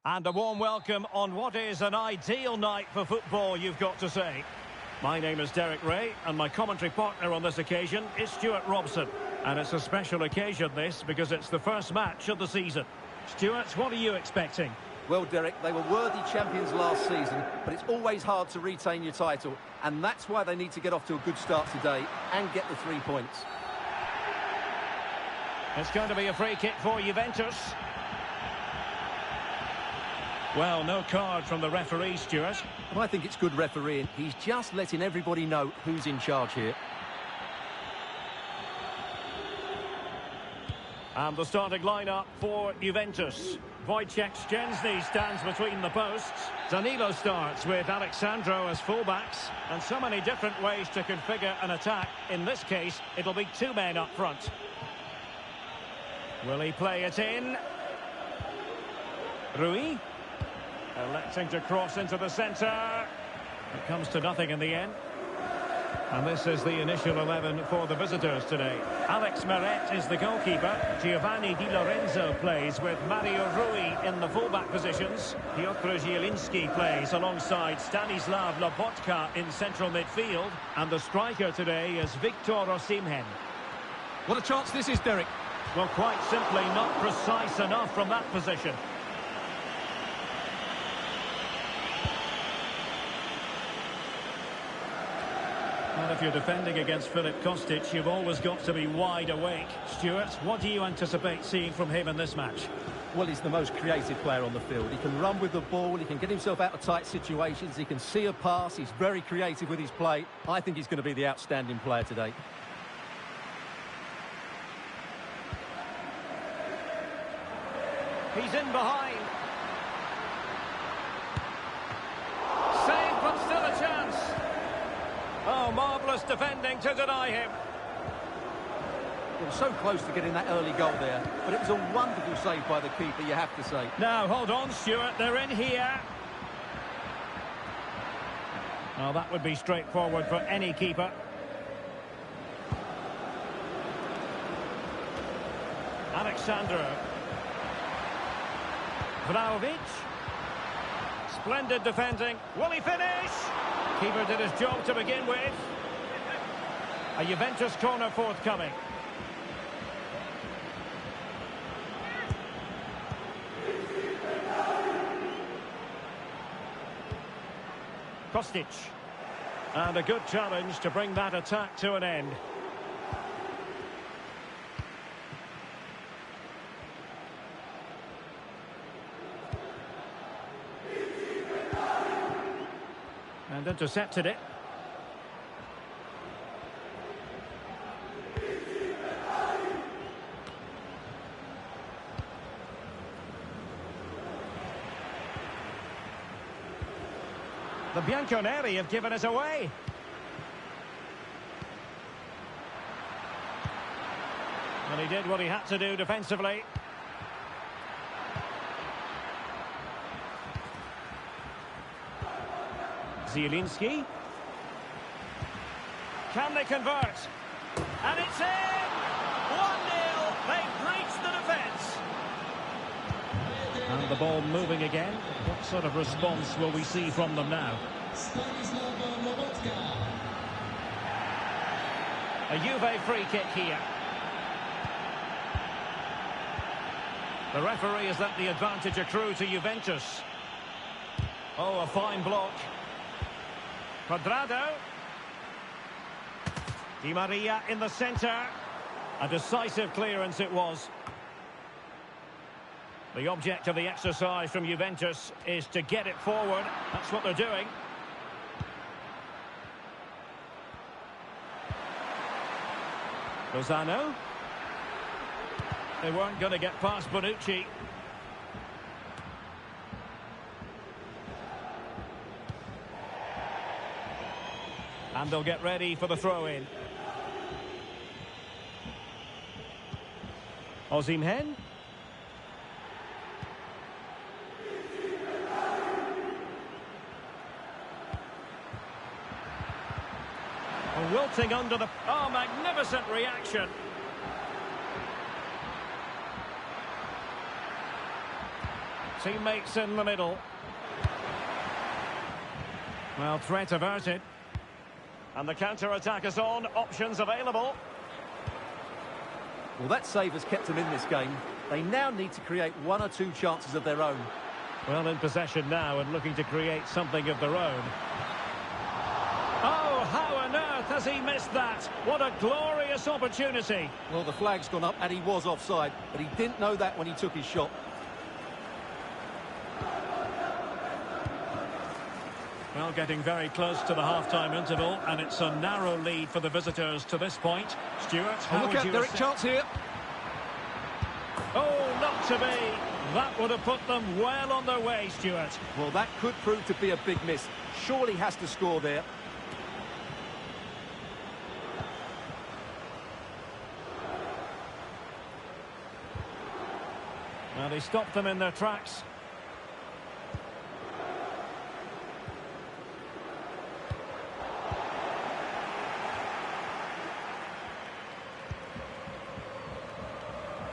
And a warm welcome on what is an ideal night for football, you've got to say. My name is Derek Ray, and my commentary partner on this occasion is Stuart Robson. And it's a special occasion, this, because it's the first match of the season. Stuart, what are you expecting? Well, Derek, they were worthy champions last season, but it's always hard to retain your title, and that's why they need to get off to a good start today and get the 3 points. It's going to be a free kick for Juventus. Well, no card from the referee, Stuart. I think it's good refereeing. He's just letting everybody know who's in charge here. And the starting lineup for Juventus. Wojciech Szczęsny stands between the posts. Danilo starts with Alexandro as fullbacks. And so many different ways to configure an attack. In this case, it'll be two men up front. Will he play it in? Rui. Electing to cross into the centre. It comes to nothing in the end. And this is the initial 11 for the visitors today. Alex Meret is the goalkeeper. Giovanni Di Lorenzo plays with Mario Rui in the fullback positions. Piotr Zielinski plays alongside Stanislav Lobotka in central midfield. And the striker today is Victor Osimhen. What a chance this is, Derek. Well, quite simply not precise enough from that position. Well, if you're defending against Filip Kostic, you've always got to be wide awake. Stuart, what do you anticipate seeing from him in this match? Well, he's the most creative player on the field. He can run with the ball, he can get himself out of tight situations, he can see a pass, he's very creative with his play. I think he's going to be the outstanding player today. He's in behind. Save, but still a chance. Oh, marvellous defending to deny him. They were so close to getting that early goal there, but it was a wonderful save by the keeper, you have to say. Now, hold on, Stuart, they're in here. Well, that would be straightforward for any keeper. Alexandro. Vlahovic. Splendid defending. Will he finish? Keeper did his job to begin with. A Juventus corner forthcoming. Kostic. And a good challenge to bring that attack to an end. And intercepted it. The Bianconeri have given it away. And he did what he had to do defensively. Zielinski. Can they convert? And it's in! 1-0. They've breached the defence. And the ball moving again. What sort of response will we see from them now? A Juve free kick here. The referee has let the advantage accrue to Juventus. Oh, a fine block. Cuadrado. Di Maria in the centre. A decisive clearance it was. The object of the exercise from Juventus is to get it forward. That's what they're doing. Lozano. They weren't going to get past Bonucci. And they'll get ready for the throw-in. Osimhen. Wilting under the... Oh, magnificent reaction. Teammates in the middle. Well, threat averted. And the counter-attack is on. Options available. Well, that save has kept them in this game. They now need to create one or two chances of their own. Well, in possession now and looking to create something of their own. Oh, how on earth has he missed that? What a glorious opportunity. Well, the flag's gone up and he was offside, but he didn't know that when he took his shot. Well, getting very close to the half-time interval, and it's a narrow lead for the visitors to this point. Stuart, how look would out, you Derek, chance here. Oh, not to be. That would have put them well on their way, Stuart. Well, that could prove to be a big miss. Surely has to score there. Well, they stopped them in their tracks.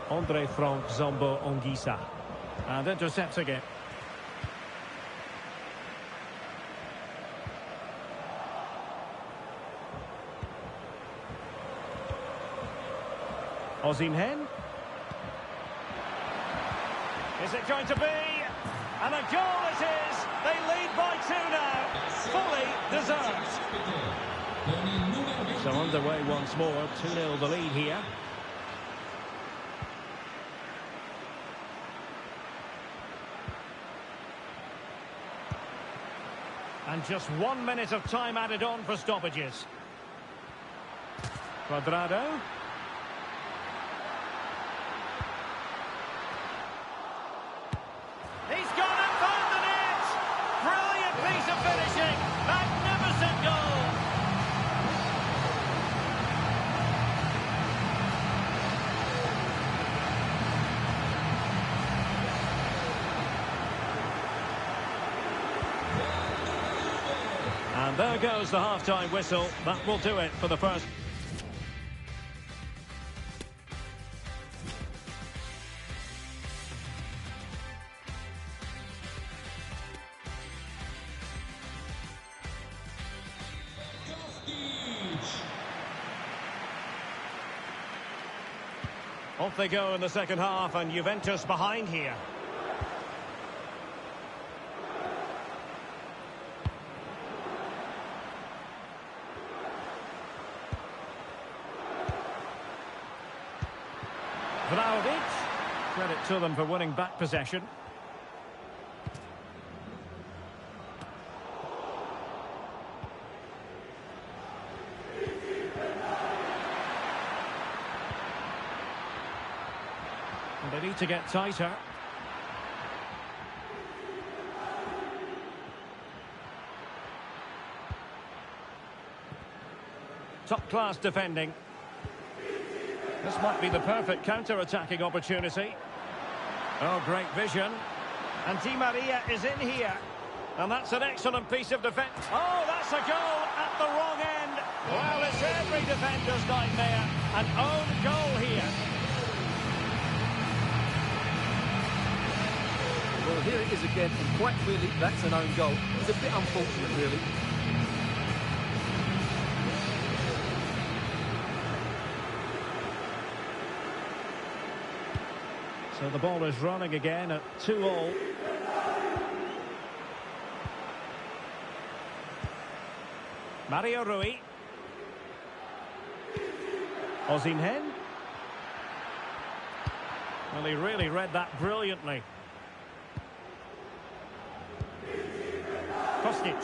Andre Frank Zombo Ongisa. And intercepts again. Osimhen. Is it going to be? And a goal it is! They lead by 2 now. Fully deserved. So underway once more. 2-0 the lead here. And just 1 minute of time added on for stoppages. Cuadrado. He's gone and found the net! Brilliant piece of finishing! Magnificent goal! And there goes the half-time whistle. That will do it for the first. Off they go in the second half, and Juventus behind here. Vlahovic. Credit to them for winning back possession. And they need to get tighter. Top-class defending. This might be the perfect counter-attacking opportunity. Oh, great vision. And Di Maria is in here. And that's an excellent piece of defence. Oh, that's a goal at the wrong end. Well, it's every defender's nightmare. An own goal here. Well, here it is again, and quite clearly that's an own goal. It's a bit unfortunate, really. So the ball is running again at 2-2. Mario Rui. Osimhen. Well, he really read that brilliantly. Kostic.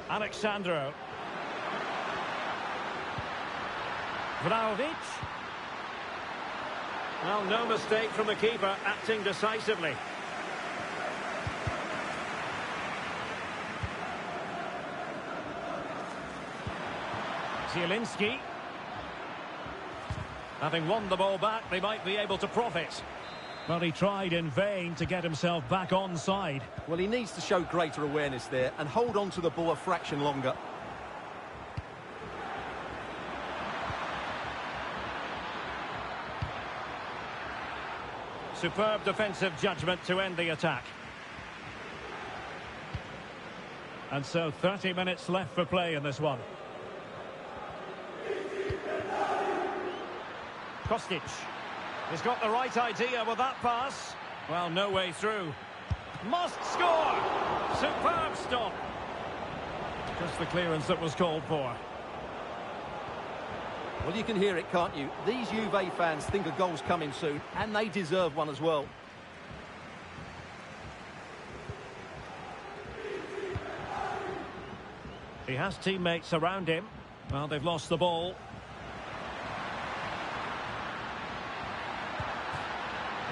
Alexandro. Vlahovic. Well, no mistake from the keeper, acting decisively. Zielinski. Having won the ball back, they might be able to profit. Well, he tried in vain to get himself back onside. Well, he needs to show greater awareness there and hold on to the ball a fraction longer. Superb defensive judgment to end the attack. And so 30 minutes left for play in this one. Kostic. He's got the right idea with that pass. Well, no way through. Must score! Superb stop. Just the clearance that was called for. Well, you can hear it, can't you? These Juve fans think a goal's coming soon, and they deserve one as well. He has teammates around him. Well, they've lost the ball.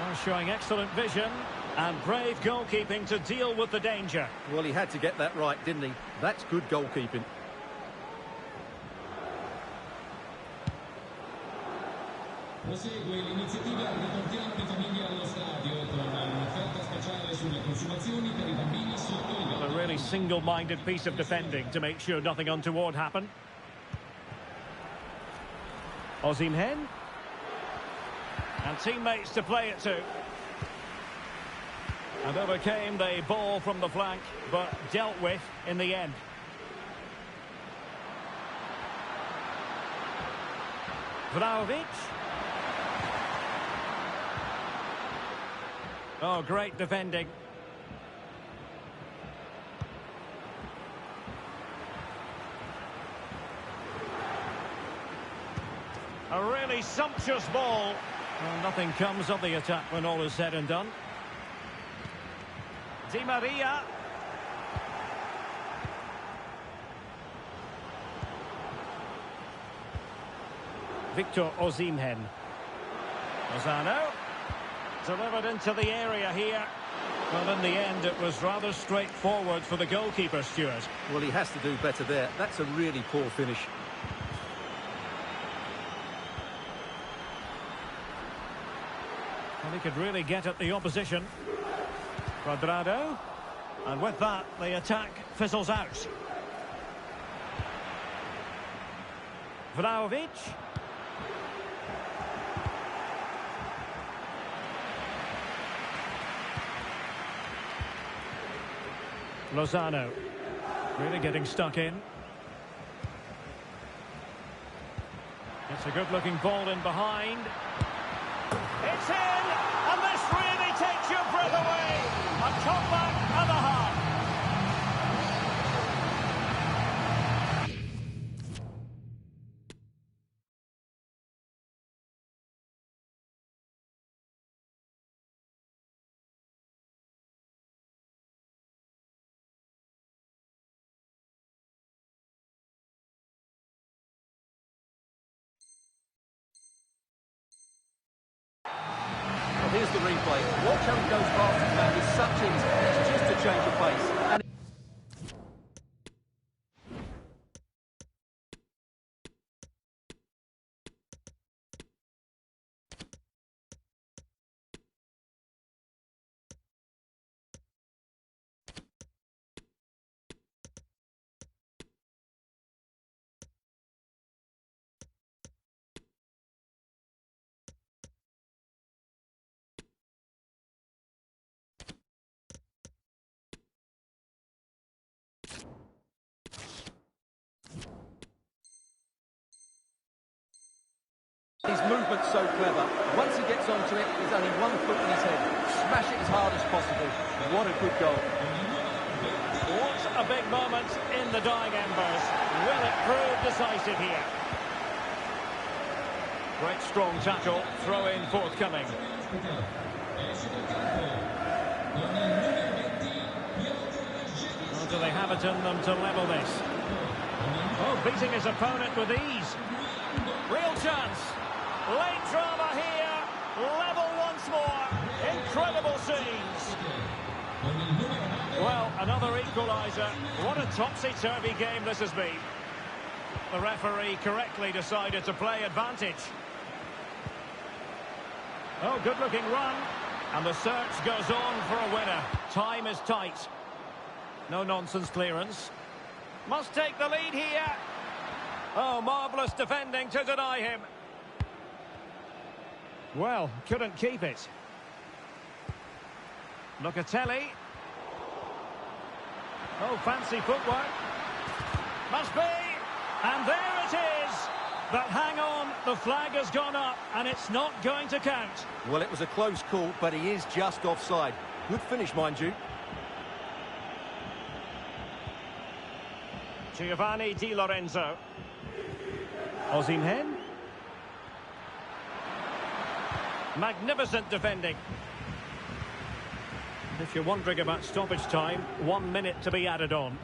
Well, showing excellent vision and brave goalkeeping to deal with the danger. Well, he had to get that right, didn't he? That's good goalkeeping. Prosegue l'iniziativa Riportiamo le famiglie allo stadio con un'offerta speciale sulle consumazioni per I bambini sotto i 8 A really single-minded piece of defending to make sure nothing untoward happened. Osimhen. And teammates to play it to. And overcame the ball from the flank, but dealt with in the end. Vlahovic. Oh, great defending. A really sumptuous ball. Well, nothing comes of the attack when all is said and done. Di Maria. Victor Osimhen. Lozano. Delivered into the area here. Well, in the end, it was rather straightforward for the goalkeeper, Stuart. Well, he has to do better there. That's a really poor finish. And he could really get at the opposition. Cuadrado. And with that, the attack fizzles out. Vlahovic. Lozano. Really getting stuck in. It's a good-looking ball in behind. It's in! And this really takes your breath away! A comeback and a half. Here's the replay. Watch how he goes past his man with such ease. It's just a change of pace. And his movement's so clever. Once he gets onto it, there's only one foot in his head. Smash it as hard as possible. What a good goal. What a big moment in the dying embers. Will it prove decisive here? Great strong tackle. Throw in forthcoming. Or do they have it in them to level this? Oh, beating his opponent with ease. Real chance. Late drama here. Level once more. Incredible scenes. Well, another equaliser. What a topsy-turvy game this has been. The referee correctly decided to play advantage. Oh, good-looking run. And the search goes on for a winner. Time is tight. No-nonsense clearance. Must take the lead here. Oh, marvellous defending to deny him. Well, couldn't keep it. Locatelli. Oh, fancy footwork. Must be. And there it is. But hang on, the flag has gone up and it's not going to count. Well, it was a close call, but he is just offside. Good finish, mind you. Giovanni Di Lorenzo. Osimhen. Magnificent defending. If you're wondering about stoppage time, 1 minute to be added on.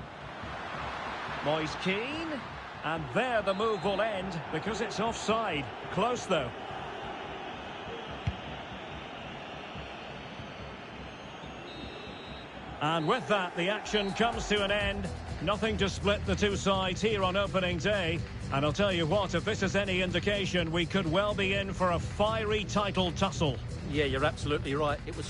Moise Keane. And there the move will end because it's offside. Close though. And with that, the action comes to an end. Nothing to split the two sides here on opening day. And I'll tell you what, if this is any indication, we could well be in for a fiery title tussle. Yeah, you're absolutely right. It was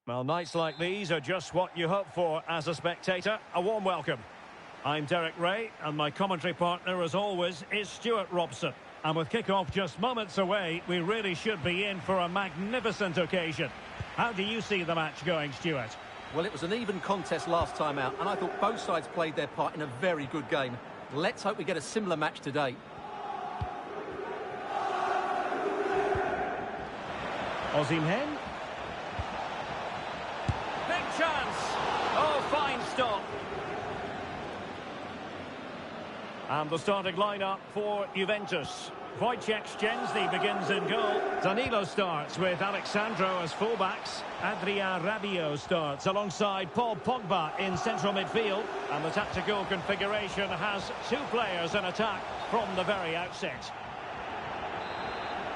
Well, nights like these are just what you hope for as a spectator. A warm welcome. I'm Derek Ray, and my commentary partner, as always, is Stuart Robson. And with kick-off just moments away, we really should be in for a magnificent occasion. How do you see the match going, Stuart? Well, it was an even contest last time out, and I thought both sides played their part in a very good game. Let's hope we get a similar match today. Osimhen. Big chance. Oh, fine stop. And the starting lineup for Juventus. Wojciech Szczęsny begins in goal. Danilo starts with Alexandro as fullbacks. Adrien Rabiot starts alongside Paul Pogba in central midfield. And the tactical configuration has two players in attack from the very outset.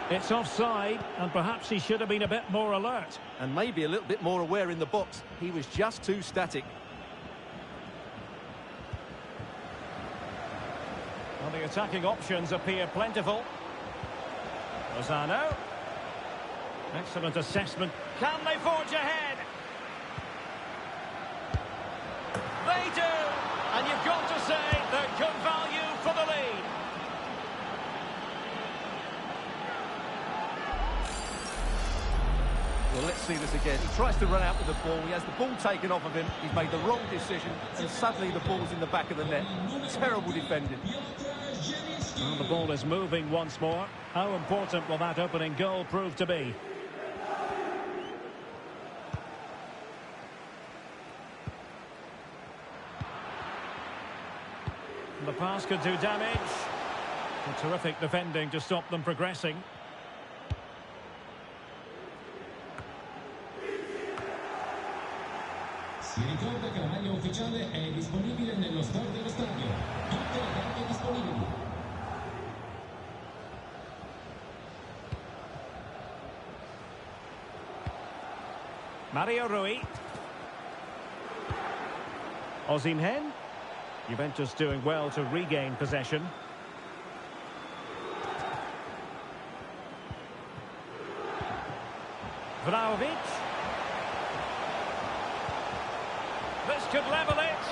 It's offside, and perhaps he should have been a bit more alert. And maybe a little bit more aware in the box. He was just too static. Well, the attacking options appear plentiful. Lozano. Excellent assessment. Can they forge ahead? They do! And you've got to say they're good value for the lead. Well, let's see this again. He tries to run out with the ball. He has the ball taken off of him. He's made the wrong decision, and suddenly the ball's in the back of the net. Terrible defending. Well, the ball is moving once more. How important will that opening goal prove to be? The pass could do damage. A terrific defending to stop them progressing. Si ricorda che la maglia ufficiale è disponibile nello store dello stadio. Tutte le carte disponibili. Mario Rui. Osimhen. Juventus doing well to regain possession. Vlahovic. This could level it.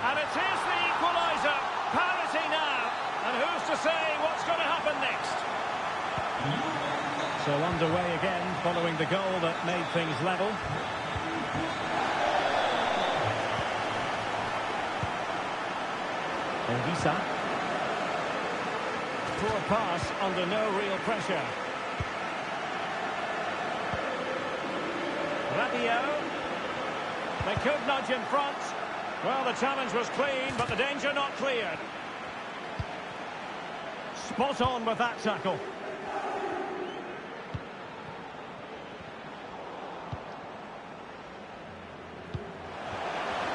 And it is the equaliser. Parity now. And who's to say what's going to happen next? So underway again following the goal that made things level. Anguissa. Poor pass under no real pressure. Rabiot. They could nudge in front. Well, the challenge was clean, but the danger not cleared. Spot on with that tackle.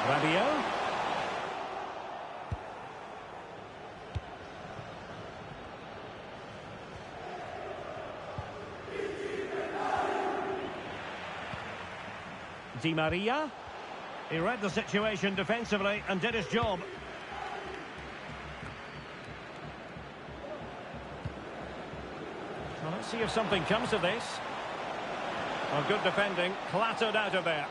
Rabiot. Di Maria. He read the situation defensively and did his job. Well, let's see if something comes of this. Well, good defending, clattered out of there.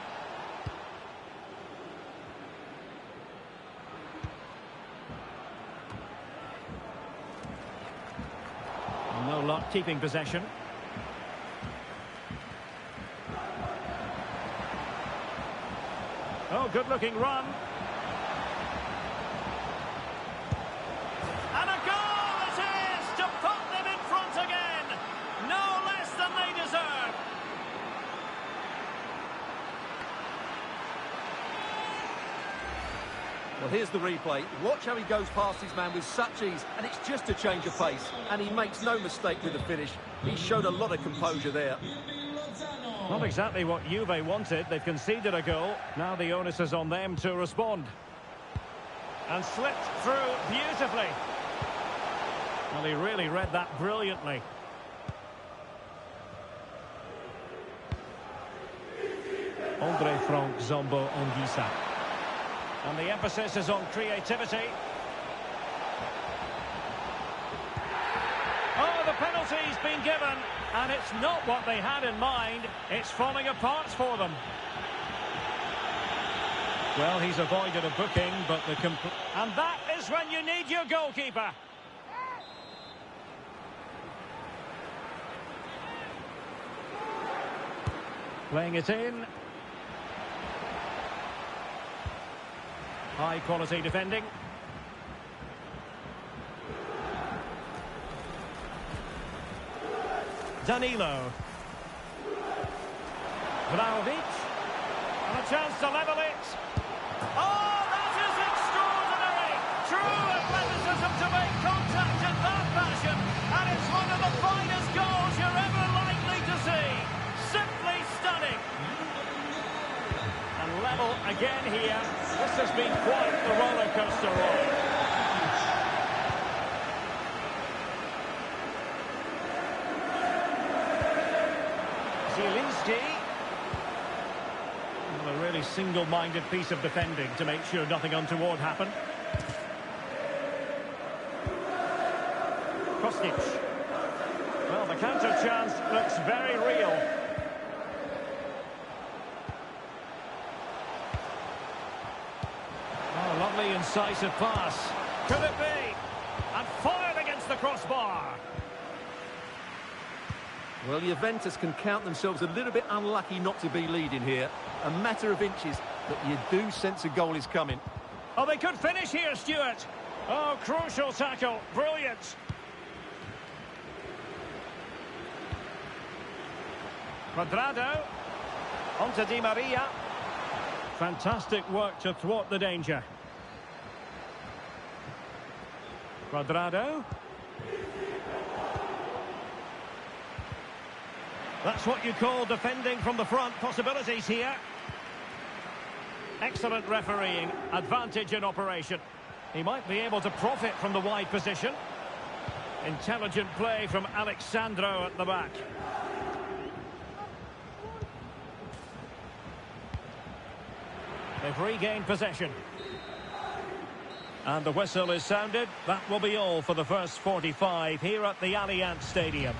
No luck keeping possession. Oh, good-looking run. And a goal it is to put them in front again. No less than they deserve. Well, here's the replay. Watch how he goes past his man with such ease, and it's just a change of pace. And he makes no mistake with the finish. He showed a lot of composure there. Not exactly what Juve wanted. They've conceded a goal. Now the onus is on them to respond. And slipped through beautifully. Well, he really read that brilliantly. Andre Frank Zombo Anguissa. And the emphasis is on creativity. Oh, the penalty's been given. And it's not what they had in mind. It's falling apart for them. Well, he's avoided a booking, but the and that is when you need your goalkeeper. Playing it in. High quality defending. Danilo. Vlahovic. And a chance to level it. Oh, that is extraordinary! True athleticism to make contact in that fashion. And it's one of the finest goals you're ever likely to see. Simply stunning. And level again here. This has been quite the roller coaster ride. Well, a really single-minded piece of defending to make sure nothing untoward happened. Kostic. Well, the counter chance looks very real. Oh, lovely incisive pass. Could it be? And fired against the crossbar. Well, Juventus can count themselves a little bit unlucky not to be leading here. A matter of inches, but you do sense a goal is coming. Oh, they could finish here, Stuart. Oh, crucial tackle. Brilliant. Quadrado. On to Di Maria. Fantastic work to thwart the danger. Quadrado. That's what you call defending from the front. Possibilities here. Excellent refereeing. Advantage in operation. He might be able to profit from the wide position. Intelligent play from Alexandro at the back. They've regained possession. And the whistle is sounded. That will be all for the first 45 here at the Allianz Stadium.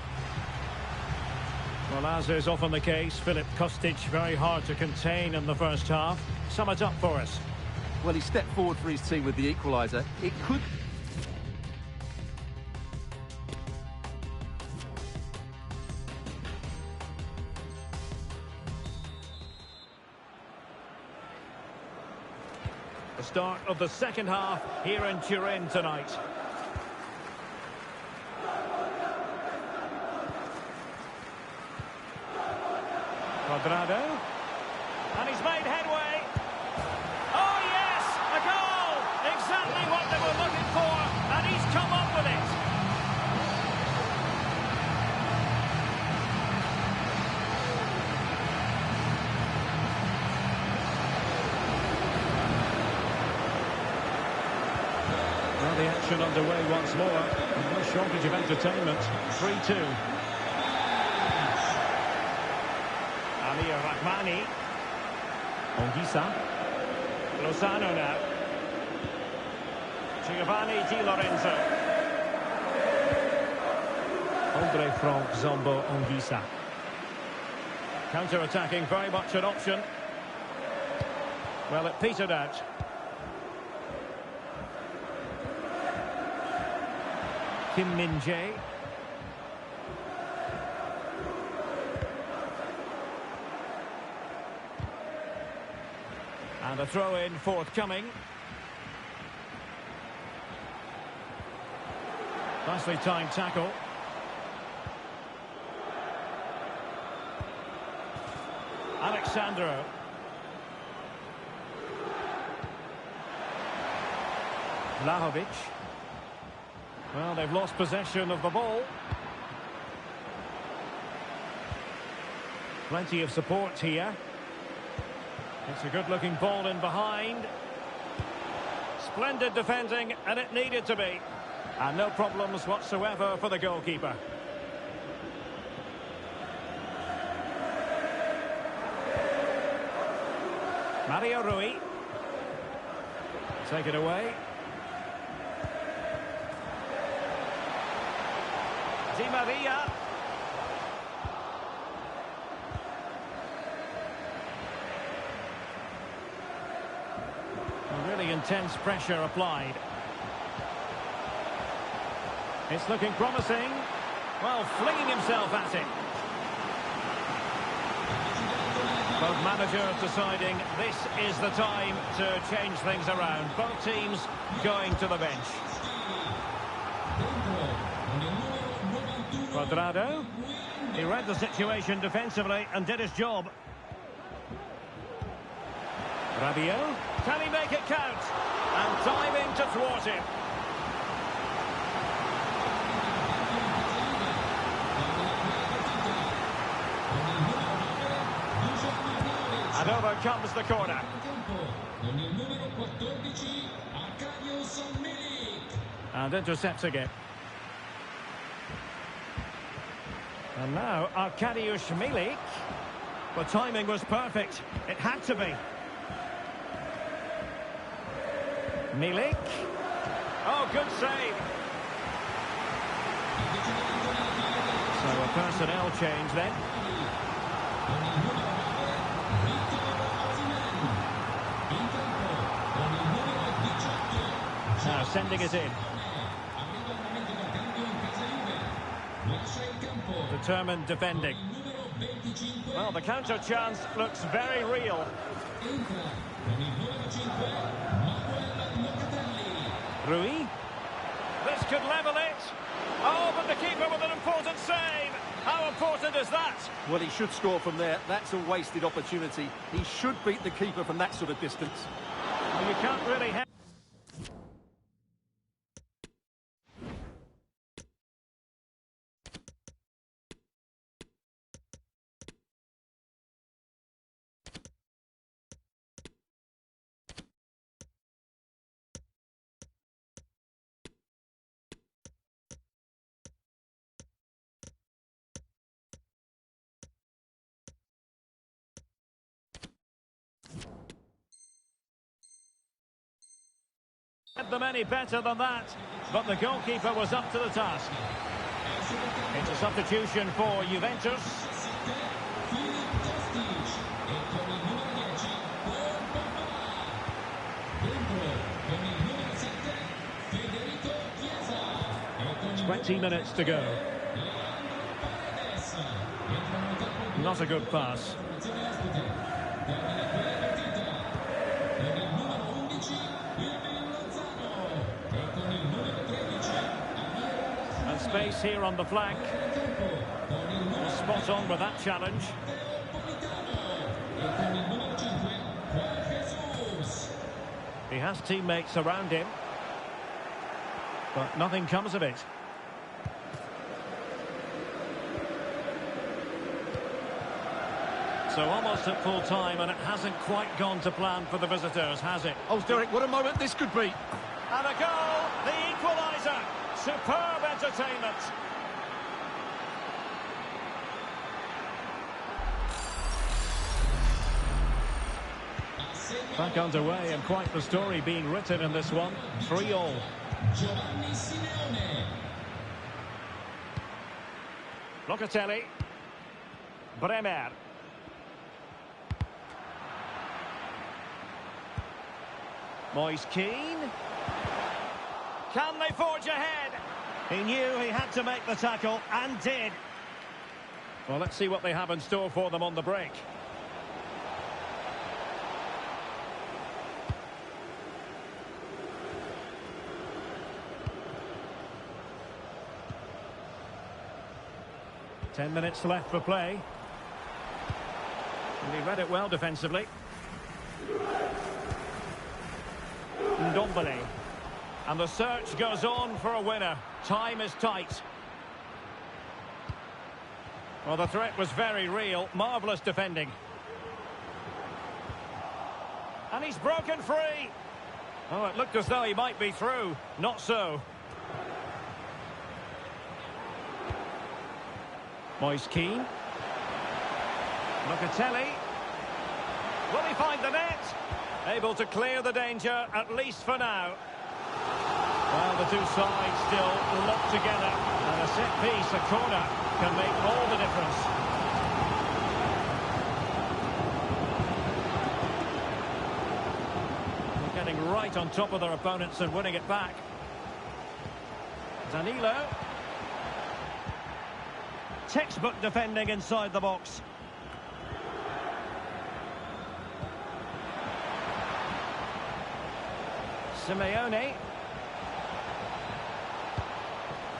Well, as is often the case, Filip Kostic very hard to contain in the first half. Sum it up for us. Well, he stepped forward for his team with the equaliser. It could... The start of the second half here in Turin tonight. Quadrado. And he's made headway. Oh, yes! A goal! Exactly what they were looking for, and he's come up with it. Well, the action underway once more. No shortage of entertainment. 3-2. Ali Rahmani. Ongisa. Lozano now. Giovanni Di Lorenzo. Andre Frank Zombo Ongisa. Counter-attacking, very much an option. Well, it petered out. Kim Min-jae. And a throw-in forthcoming. Nicely timed tackle. Alexandro. Vlahovic. Well, they've lost possession of the ball. Plenty of support here. It's a good-looking ball in behind. Splendid defending, and it needed to be. And no problems whatsoever for the goalkeeper. Mario Rui. Take it away. Di Maria. Really intense pressure applied. It's looking promising. Well, flinging himself at it. Both managers deciding this is the time to change things around. Both teams going to the bench. Quadrado. He read the situation defensively and did his job. Rabiot. Can he make it count? And diving to thwart him. And over comes the corner. And intercepting it. And now Arkadiusz Milik. The timing was perfect. It had to be. Milik. Oh, good save. So a personnel change then. Now sending it in. Determined defending. Well, the counter chance looks very real. Rui. This could level it. Oh, but the keeper with an important save. How important is that? Well, he should score from there. That's a wasted opportunity. He should beat the keeper from that sort of distance. Well, you can't really have... Did them any better than that, but the goalkeeper was up to the task. It's a substitution for Juventus. It's 20 minutes to go. Not a good pass. And space here on the flank. Spot on with that challenge. He has teammates around him, but nothing comes of it. So almost at full time, and it hasn't quite gone to plan for the visitors, has it? Oh, Derek, what a moment this could be. And a goal, the equaliser. Superb entertainment. Back underway, and quite the story being written in this one. 3-3. Locatelli. Bremer. Moise Keane. Can they forge ahead? He knew he had to make the tackle, and did. Well, let's see what they have in store for them on the break. Ten minutes left for play. And he read it well defensively. Ndombele. And the search goes on for a winner. Time is tight. Well, the threat was very real. Marvellous defending. And he's broken free. Oh, it looked as though he might be through. Not so. Moise Keane. Locatelli. Will he find the net? Able to clear the danger, at least for now. Well, the two sides still locked together. And a set piece, a corner, can make all the difference. They're getting right on top of their opponents and winning it back. Danilo. Textbook defending inside the box. Simeone.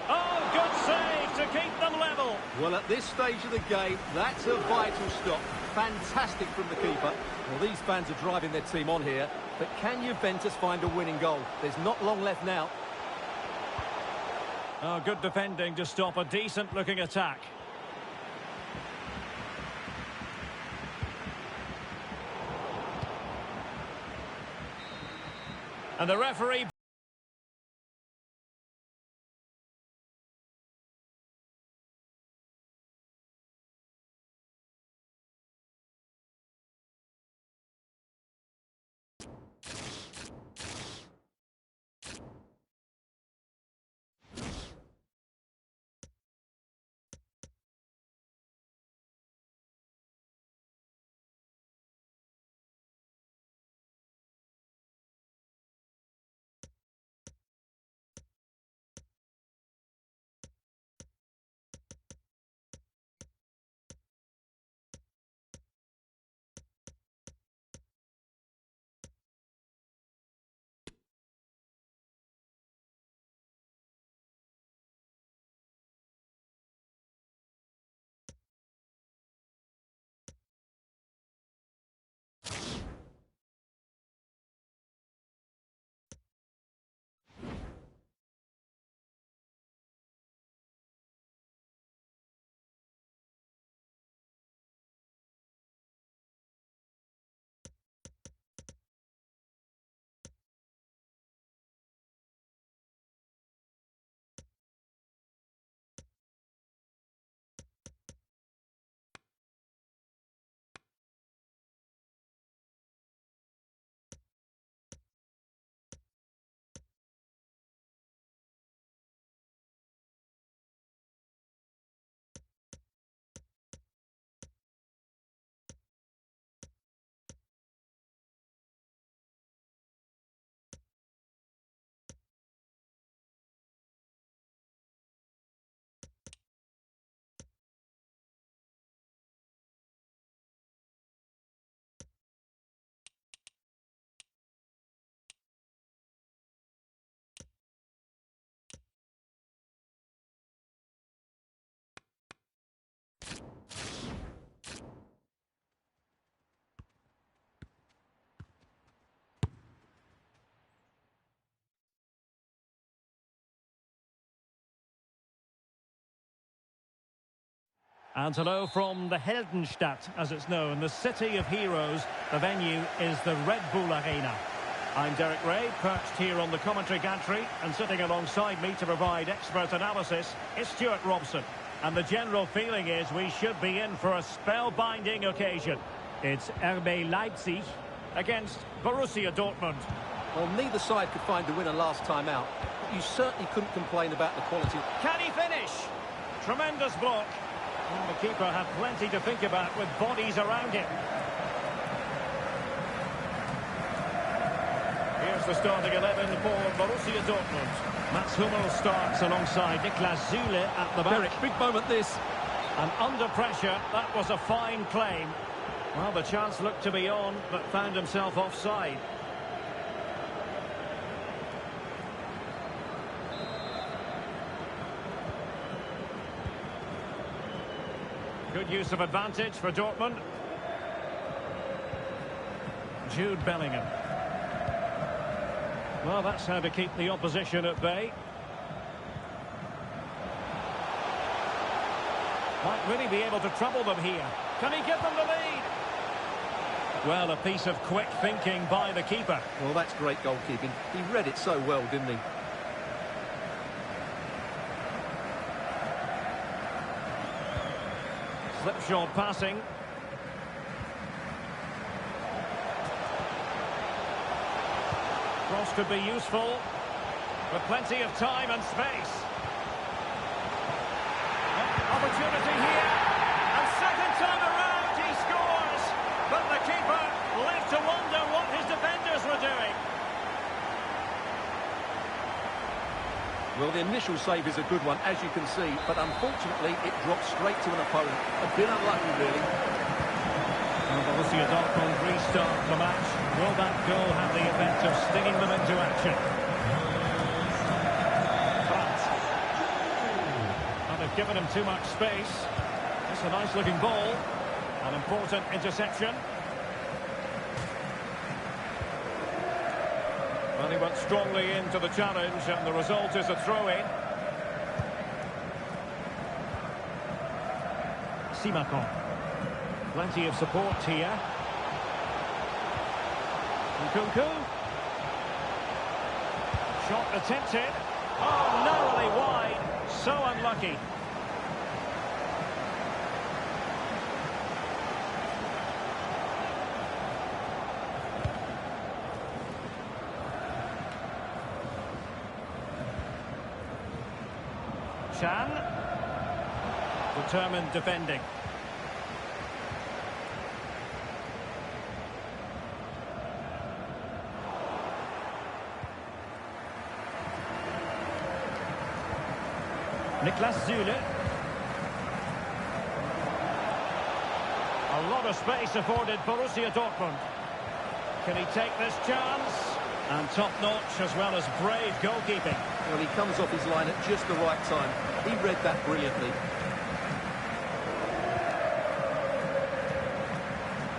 Oh, good save to keep them level. Well, at this stage of the game, that's a vital stop. Fantastic from the keeper. Well, these fans are driving their team on here, but can Juventus find a winning goal? There's not long left now. Oh, good defending to stop a decent-looking attack. And the referee... And hello from the Heldenstadt, as it's known, the city of heroes. The venue is the Red Bull Arena. I'm Derek Ray, perched here on the commentary gantry, and sitting alongside me to provide expert analysis is Stuart Robson. And the general feeling is we should be in for a spellbinding occasion. It's RB Leipzig against Borussia Dortmund. Well, neither side could find the winner last time out, but you certainly couldn't complain about the quality. Can he finish? Tremendous block. Well, the keeper had plenty to think about with bodies around him. Here's the starting 11 for Borussia Dortmund. Mats Hummel starts alongside Niklas Süle at the back. Derek, big moment this. And under pressure, that was a fine claim. Well, the chance looked to be on, but found himself offside. Good use of advantage for Dortmund. Jude Bellingham. Well, that's how to keep the opposition at bay. Might really be able to trouble them here. Can he give them the lead? Well, a piece of quick thinking by the keeper. Well, that's great goalkeeping. He read it so well, didn't he? Slipshod passing. Cross could be useful, with plenty of time and space. Opportunity here, and second time around he scores, but the keeper left to wonder what his defenders were doing. Well, the initial save is a good one, as you can see, but unfortunately it dropped straight to an opponent. A bit unlucky, really. Well, Borussia Dortmund restart the match. Will that goal have the effect of stinging them into action? Well, they've given him too much space. It's a nice-looking ball. An important interception. Well, he went strongly into the challenge, and the result is a throw-in. Simakon. Plenty of support here. Nkunku. Shot attempted. Oh, narrowly wide. So unlucky. Chan. Determined defending. Niklas Süle. A lot of space afforded Borussia Dortmund. Can he take this chance? And top-notch as well as brave goalkeeping. Well, he comes off his line at just the right time. He read that brilliantly.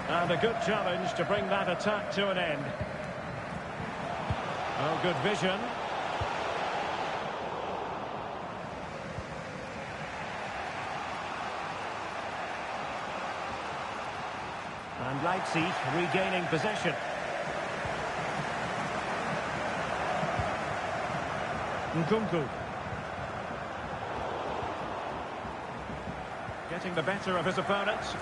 And a good challenge to bring that attack to an end. Oh, good vision. And Leipzig regaining possession. Nkunku. Getting the better of his opponents.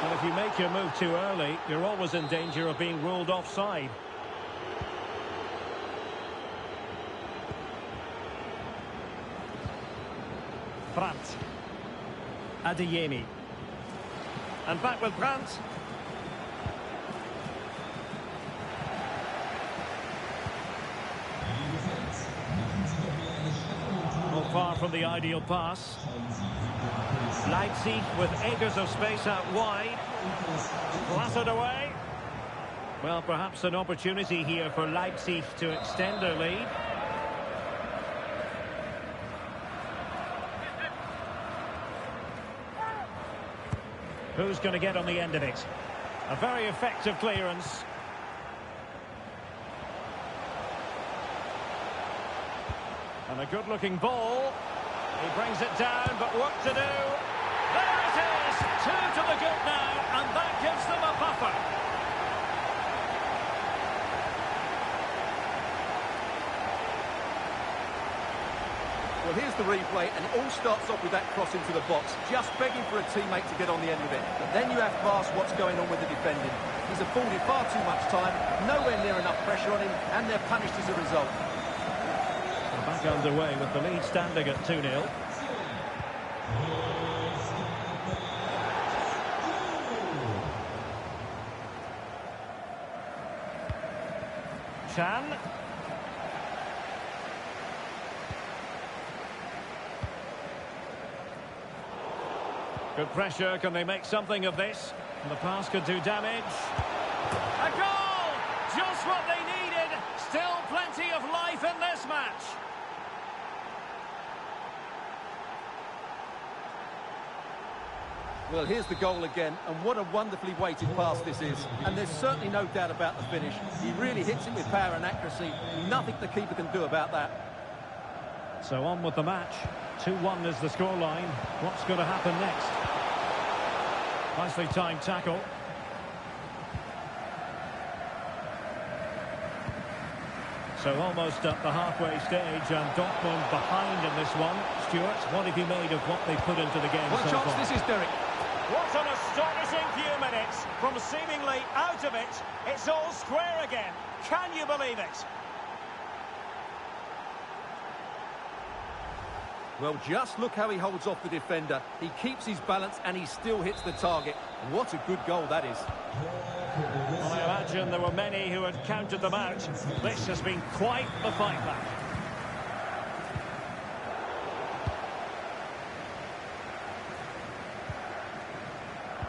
Well, if you make your move too early, you're always in danger of being ruled offside. Brandt. Adeyemi. And back with Brandt. Not far from the ideal pass. Leipzig with acres of space out wide. Blasted away. Well, perhaps an opportunity here for Leipzig to extend their lead. Who's going to get on the end of it? A very effective clearance. Well, And a good-looking ball. He brings it down, but work to do. There it is! 2 to the good now, and that gives them a buffer. Well, here's the replay, and it all starts off with that cross into the box, just begging for a teammate to get on the end of it. But then you have to ask what's going on with the defending. He's afforded far too much time, nowhere near enough pressure on him, and they're punished as a result. Back underway with the lead standing at 2-0. Chan. Good pressure. Can they make something of this? And the pass could do damage. A goal! Just what they needed. Still plenty of life in this match. Well, here's the goal again, and what a wonderfully weighted pass this is. And there's certainly no doubt about the finish. He really hits it with power and accuracy. Nothing the keeper can do about that. So on with the match. 2-1 is the scoreline. What's going to happen next? Nicely timed tackle. So almost at the halfway stage, and Dortmund behind in this one. Stuart, what have you made of what they put into the game What so a chance far? this is, Derek. What an astonishing few minutes. From seemingly out of it, it's all square again. Can you believe it? Well, just look how he holds off the defender. He keeps his balance and he still hits the target. What a good goal that is. Well, I imagine there were many who had counted them out. This has been quite the fight back.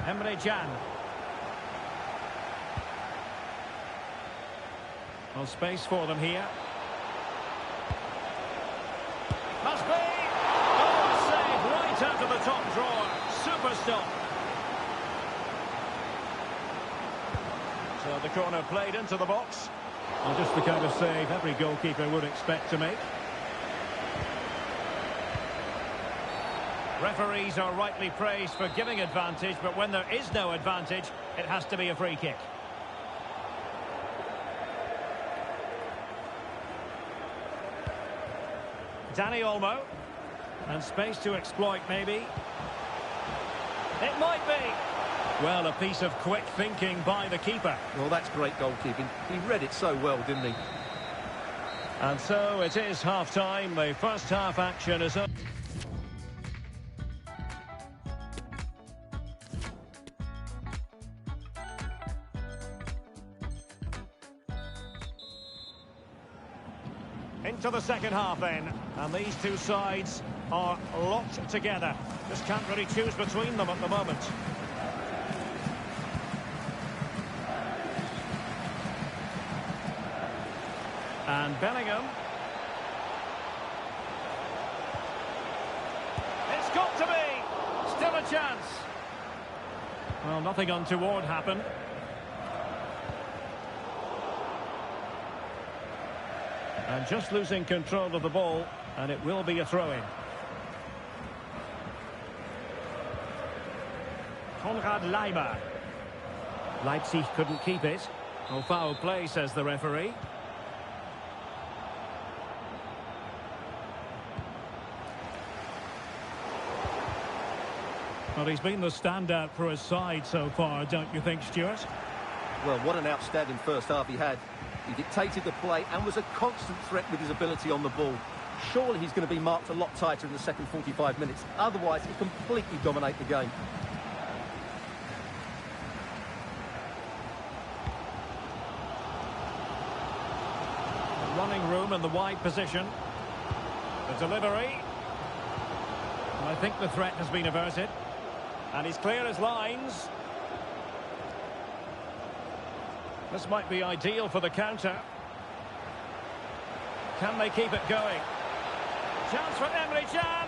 Emre Can. Well, space for them here. Must be! Oh, save right out of the top drawer. Super stop. So the corner played into the box. And just the kind of save every goalkeeper would expect to make. Referees are rightly praised for giving advantage, but when there is no advantage, it has to be a free kick. Dani Olmo. And space to exploit, maybe. It might be. Well, a piece of quick thinking by the keeper. Well, that's great goalkeeping. He read it so well, didn't he? And so it is half-time. The first half action is up. Into the second half then, and these two sides are locked together. Just can't really choose between them at the moment. And Bellingham. It's got to be! Still a chance. Well, nothing untoward happened. And just losing control of the ball, and it will be a throw-in. Konrad Leimer. Leipzig couldn't keep it. Oh, foul play, says the referee. Well, he's been the standout for his side so far, don't you think, Stuart? Well, what an outstanding first half he had. He dictated the play and was a constant threat with his ability on the ball. Surely he's going to be marked a lot tighter in the second 45 minutes. Otherwise, he'll completely dominate the game. Running room in the wide position. The delivery. And I think the threat has been averted. And he's clear as lines. This might be ideal for the counter. Can they keep it going? Chance for Emre Can.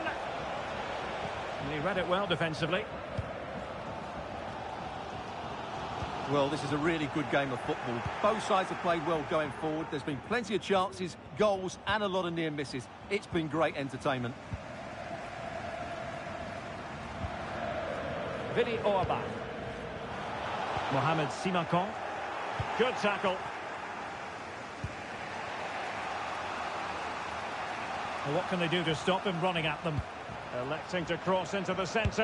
And he read it well defensively. Well, this is a really good game of football. Both sides have played well going forward. There's been plenty of chances, goals, and a lot of near misses. It's been great entertainment. Vili Orbach. Mohamed Simakon. Good tackle. Well, what can they do to stop him running at them? Electing to cross into the centre.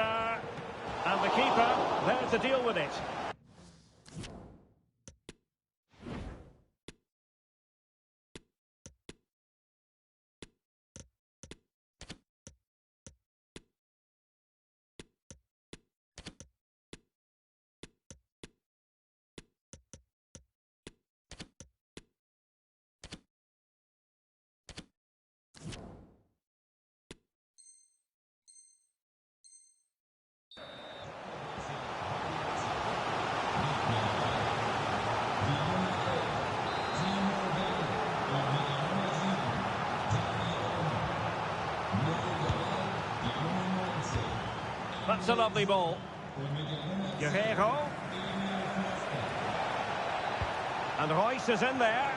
And the keeper there to deal with it. That's a lovely ball. Guerrero. And Royce is in there.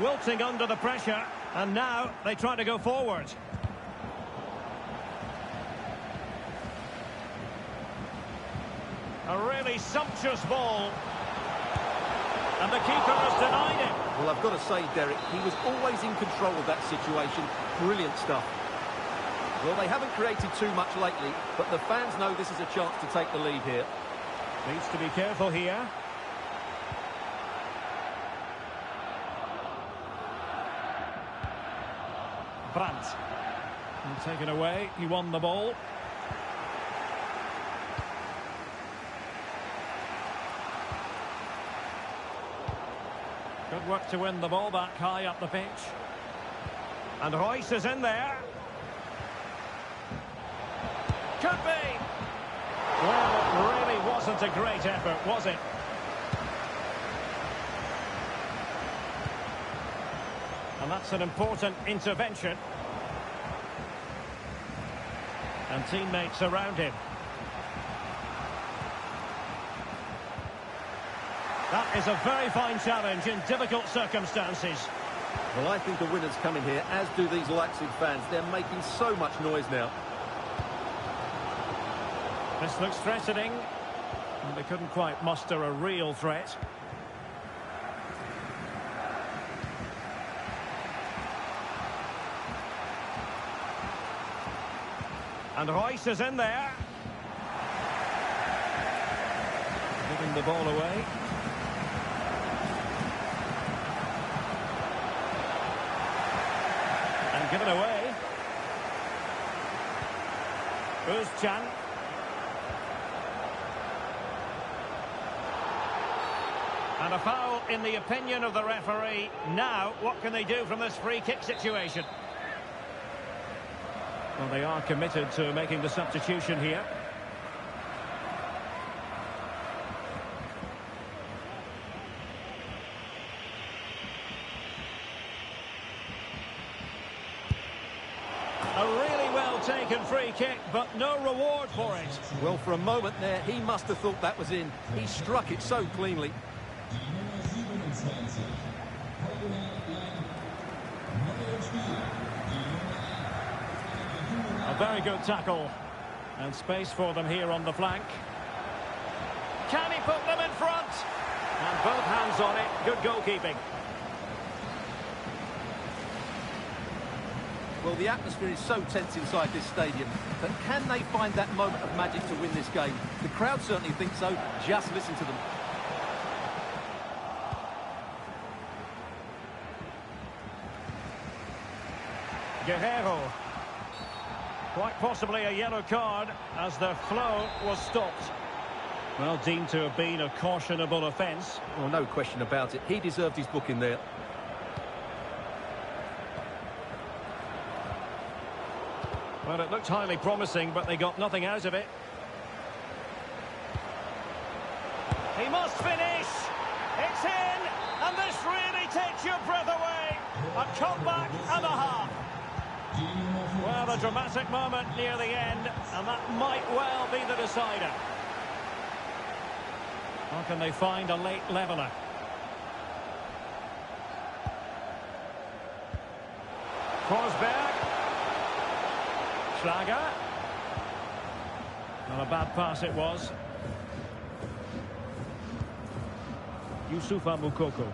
Wilting under the pressure. And now they try to go forward. A really sumptuous ball. And the keeper has denied it. Well, I've got to say, Derek, he was always in control of that situation. Brilliant stuff. Well, they haven't created too much lately, but the fans know this is a chance to take the lead here. Needs to be careful here. Brandt. And taken away. He won the ball. Good work to win the ball back high up the pitch. And Royce is in there. Could be. Well, it really wasn't a great effort, was it? And that's an important intervention. And teammates around him. That is a very fine challenge in difficult circumstances. Well, I think the winner's coming here, as do these Leipzig fans. They're making so much noise now. This looks threatening. And they couldn't quite muster a real threat. And Royce is in there. Giving the ball away. And given away. Özcan. And a foul in the opinion of the referee. Now, what can they do from this free kick situation? Well, they are committed to making the substitution here. A really well-taken free kick, but no reward for it. Well, for a moment there, he must have thought that was in. He struck it so cleanly. A very good tackle. And space for them here on the flank. Can he put them in front? And both hands on it. Good goalkeeping. Well, the atmosphere is so tense inside this stadium, but can they find that moment of magic to win this game? The crowd certainly think so. Just listen to them. Guerrero. Quite possibly a yellow card as the flow was stopped. Well, deemed to have been a cautionable offence. Well, no question about it. He deserved his booking there. Well, it looked highly promising, but they got nothing out of it. He must finish. It's in, and this really takes your breath away. A comeback and a half. Well, a dramatic moment near the end, and that might well be the decider. How can they find a late leveller? Forsberg. Schlager. Not a bad pass it was. Youssoufa Moukoko.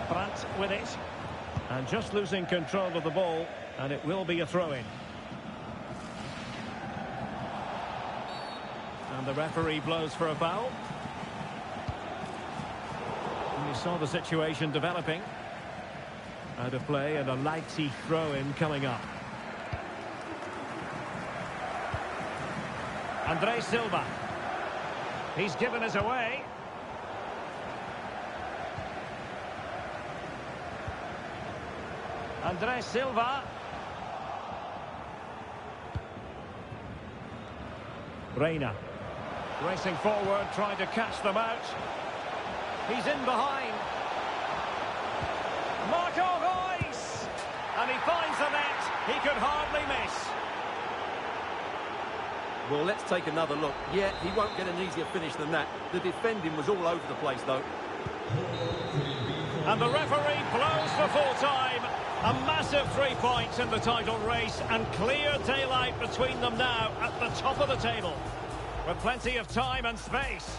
Brandt with it. And just losing control of the ball, and it will be a throw-in. And the referee blows for a foul. And we saw the situation developing. Out of play and a Leipzig throw-in coming up. Andre Silva. He's given us away. Andre Silva. Reina. Racing forward, trying to catch them out. He's in behind. Marco Reus! And he finds the net. He could hardly miss. Well, let's take another look. Yeah, he won't get an easier finish than that. The defending was all over the place, though. And the referee blows for full time. A massive 3 points in the title race and clear daylight between them now at the top of the table. With plenty of time and space.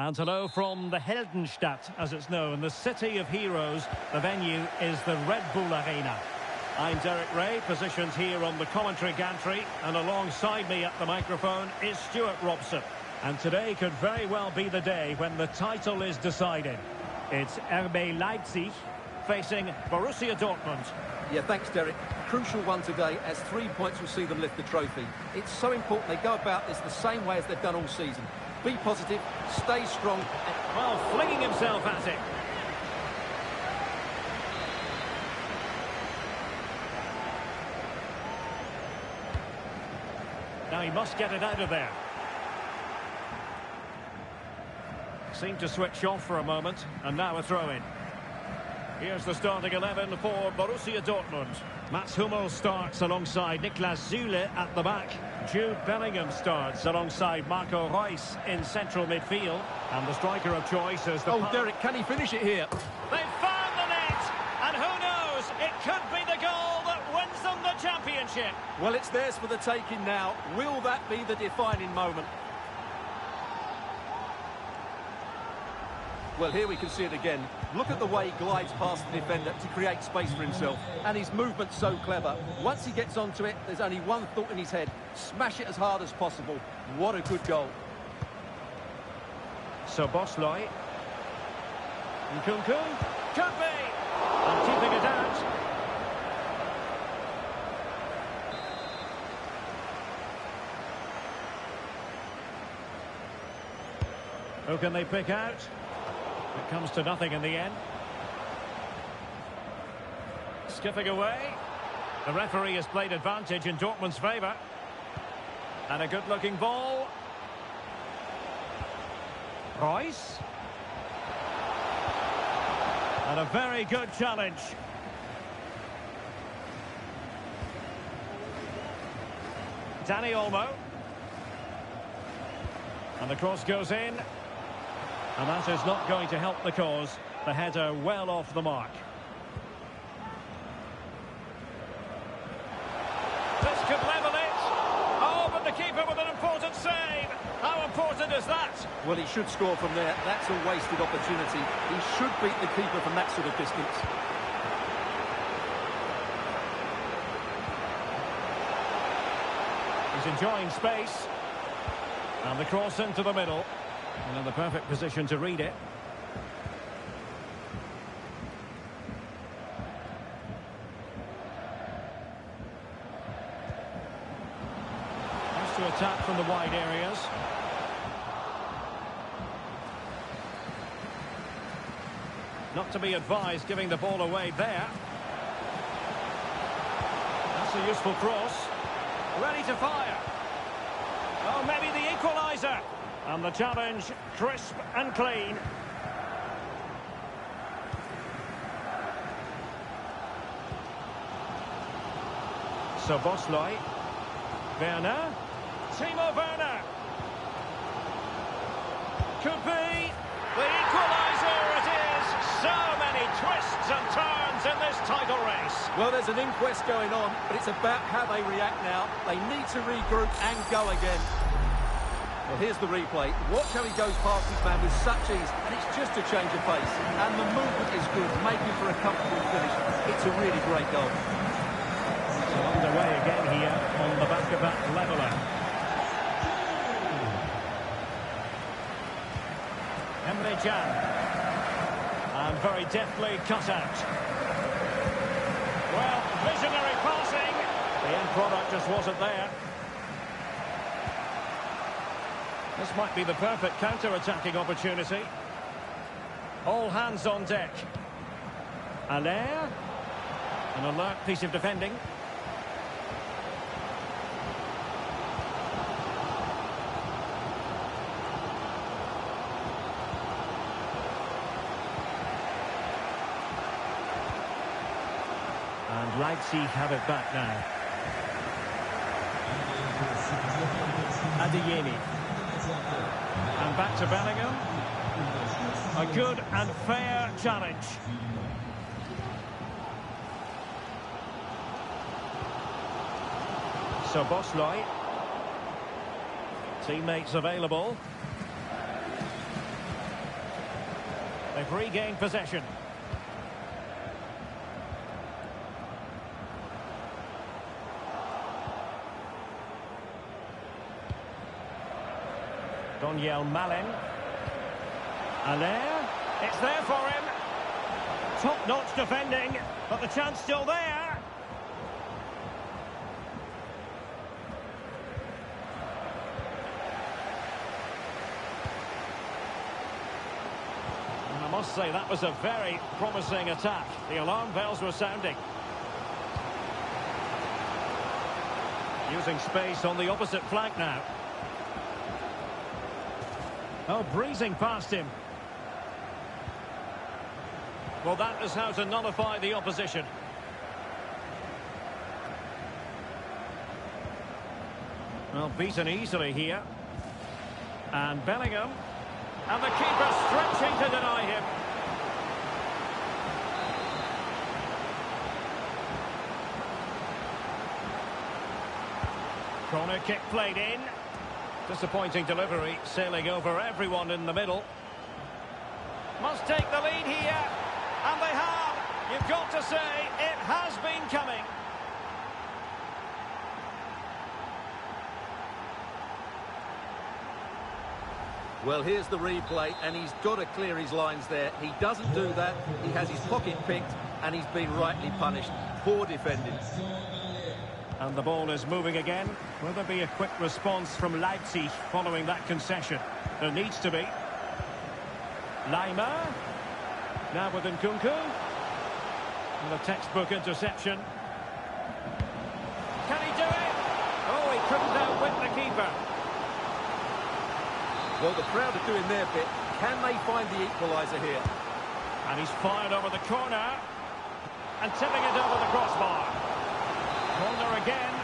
And hello from the Heldenstadt, as it's known, the city of heroes. The venue is the Red Bull Arena. I'm Derek Ray, positioned here on the commentary gantry, and alongside me at the microphone is Stuart Robson. And today could very well be the day when the title is decided. It's RB Leipzig facing Borussia Dortmund. Yeah, thanks, Derek. Crucial one today, as 3 points will see them lift the trophy. It's so important they go about this the same way as they've done all season. Be positive, stay strong, and... Well, flinging himself at it. Now he must get it out of there. Seemed to switch off for a moment, and now a throw-in. Here's the starting 11 for Borussia Dortmund. Mats Hummels starts alongside Niklas Süle at the back. Jude Bellingham starts alongside Marco Reus in central midfield. And the striker of choice is the... Oh, Derek, can he finish it here? They've found the net! And who knows, it could be the goal that wins them the championship. Well, it's theirs for the taking now. Will that be the defining moment? Well, here we can see it again. Look at the way he glides past the defender to create space for himself. And his movement's so clever. Once he gets onto it, there's only one thought in his head. Smash it as hard as possible. What a good goal. So Bosley. Nkunku. Could be. And keeping it out. Who can they pick out? It comes to nothing in the end. Skipping away. The referee has played advantage in Dortmund's favour. And a good-looking ball. Royce. And a very good challenge. Danny Olmo. And the cross goes in. And that is not going to help the cause. The header well off the mark. This could level it. Oh, but the keeper with an important save. How important is that? Well, he should score from there. That's a wasted opportunity. He should beat the keeper from that sort of distance. He's enjoying space. And the cross into the middle. And in the perfect position to read it. Has to attack from the wide areas. Not to be advised giving the ball away there. That's a useful cross. Ready to fire. Oh, maybe the equaliser. And the challenge, crisp and clean. So Bosley. Werner. Timo Werner. Could be. The equaliser it is. So many twists and turns in this title race. Well, there's an inquest going on, but it's about how they react now. They need to regroup and go again. Well, here's the replay. Watch how he goes past his man with such ease, and it's just a change of pace. And the movement is good, making for a comfortable finish. It's a really great goal. So underway again here on the back of that leveller. Emre Can. And very deftly cut out. Well, visionary passing. The end product just wasn't there. This might be the perfect counter-attacking opportunity. All hands on deck. Allaire. An alert piece of defending. And Leipzig have it back now. Adeyemi. And back to Bellingham. A good and fair challenge. So Bosley. Teammates available. They've regained possession. Daniel Malin. Allaire. It's there for him. Top-notch defending, but the chance still there. And I must say, that was a very promising attack. The alarm bells were sounding. Using space on the opposite flank now. Oh, breezing past him. Well, that is how to nullify the opposition. Well, beaten easily here. And Bellingham. And the keeper stretching to deny him. Corner kick played in. Disappointing delivery, sailing over everyone in the middle. Must take the lead here. And they have. You've got to say, it has been coming. Well, here's the replay, and he's got to clear his lines there. He doesn't do that. He has his pocket picked, and he's been rightly punished. Poor defending. And the ball is moving again. Will there be a quick response from Leipzig following that concession? There needs to be. Laimer. Now with Nkunku. And a textbook interception. Can he do it? Oh, he couldn't outwit the keeper. Well, the crowd are doing their bit. Can they find the equaliser here? And he's fired over the corner. And tipping it over the crossbar. Corner again.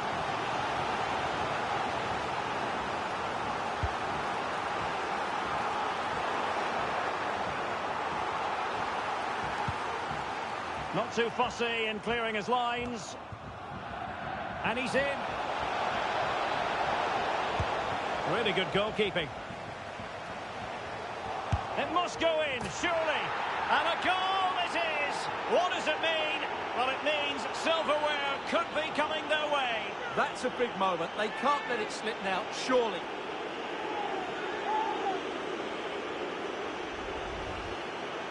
Not too fussy in clearing his lines. And he's in. Really good goalkeeping. It must go in, surely. And a goal it is. What does it mean? Well, it means silverware could be coming their way. That's a big moment. They can't let it slip now, surely.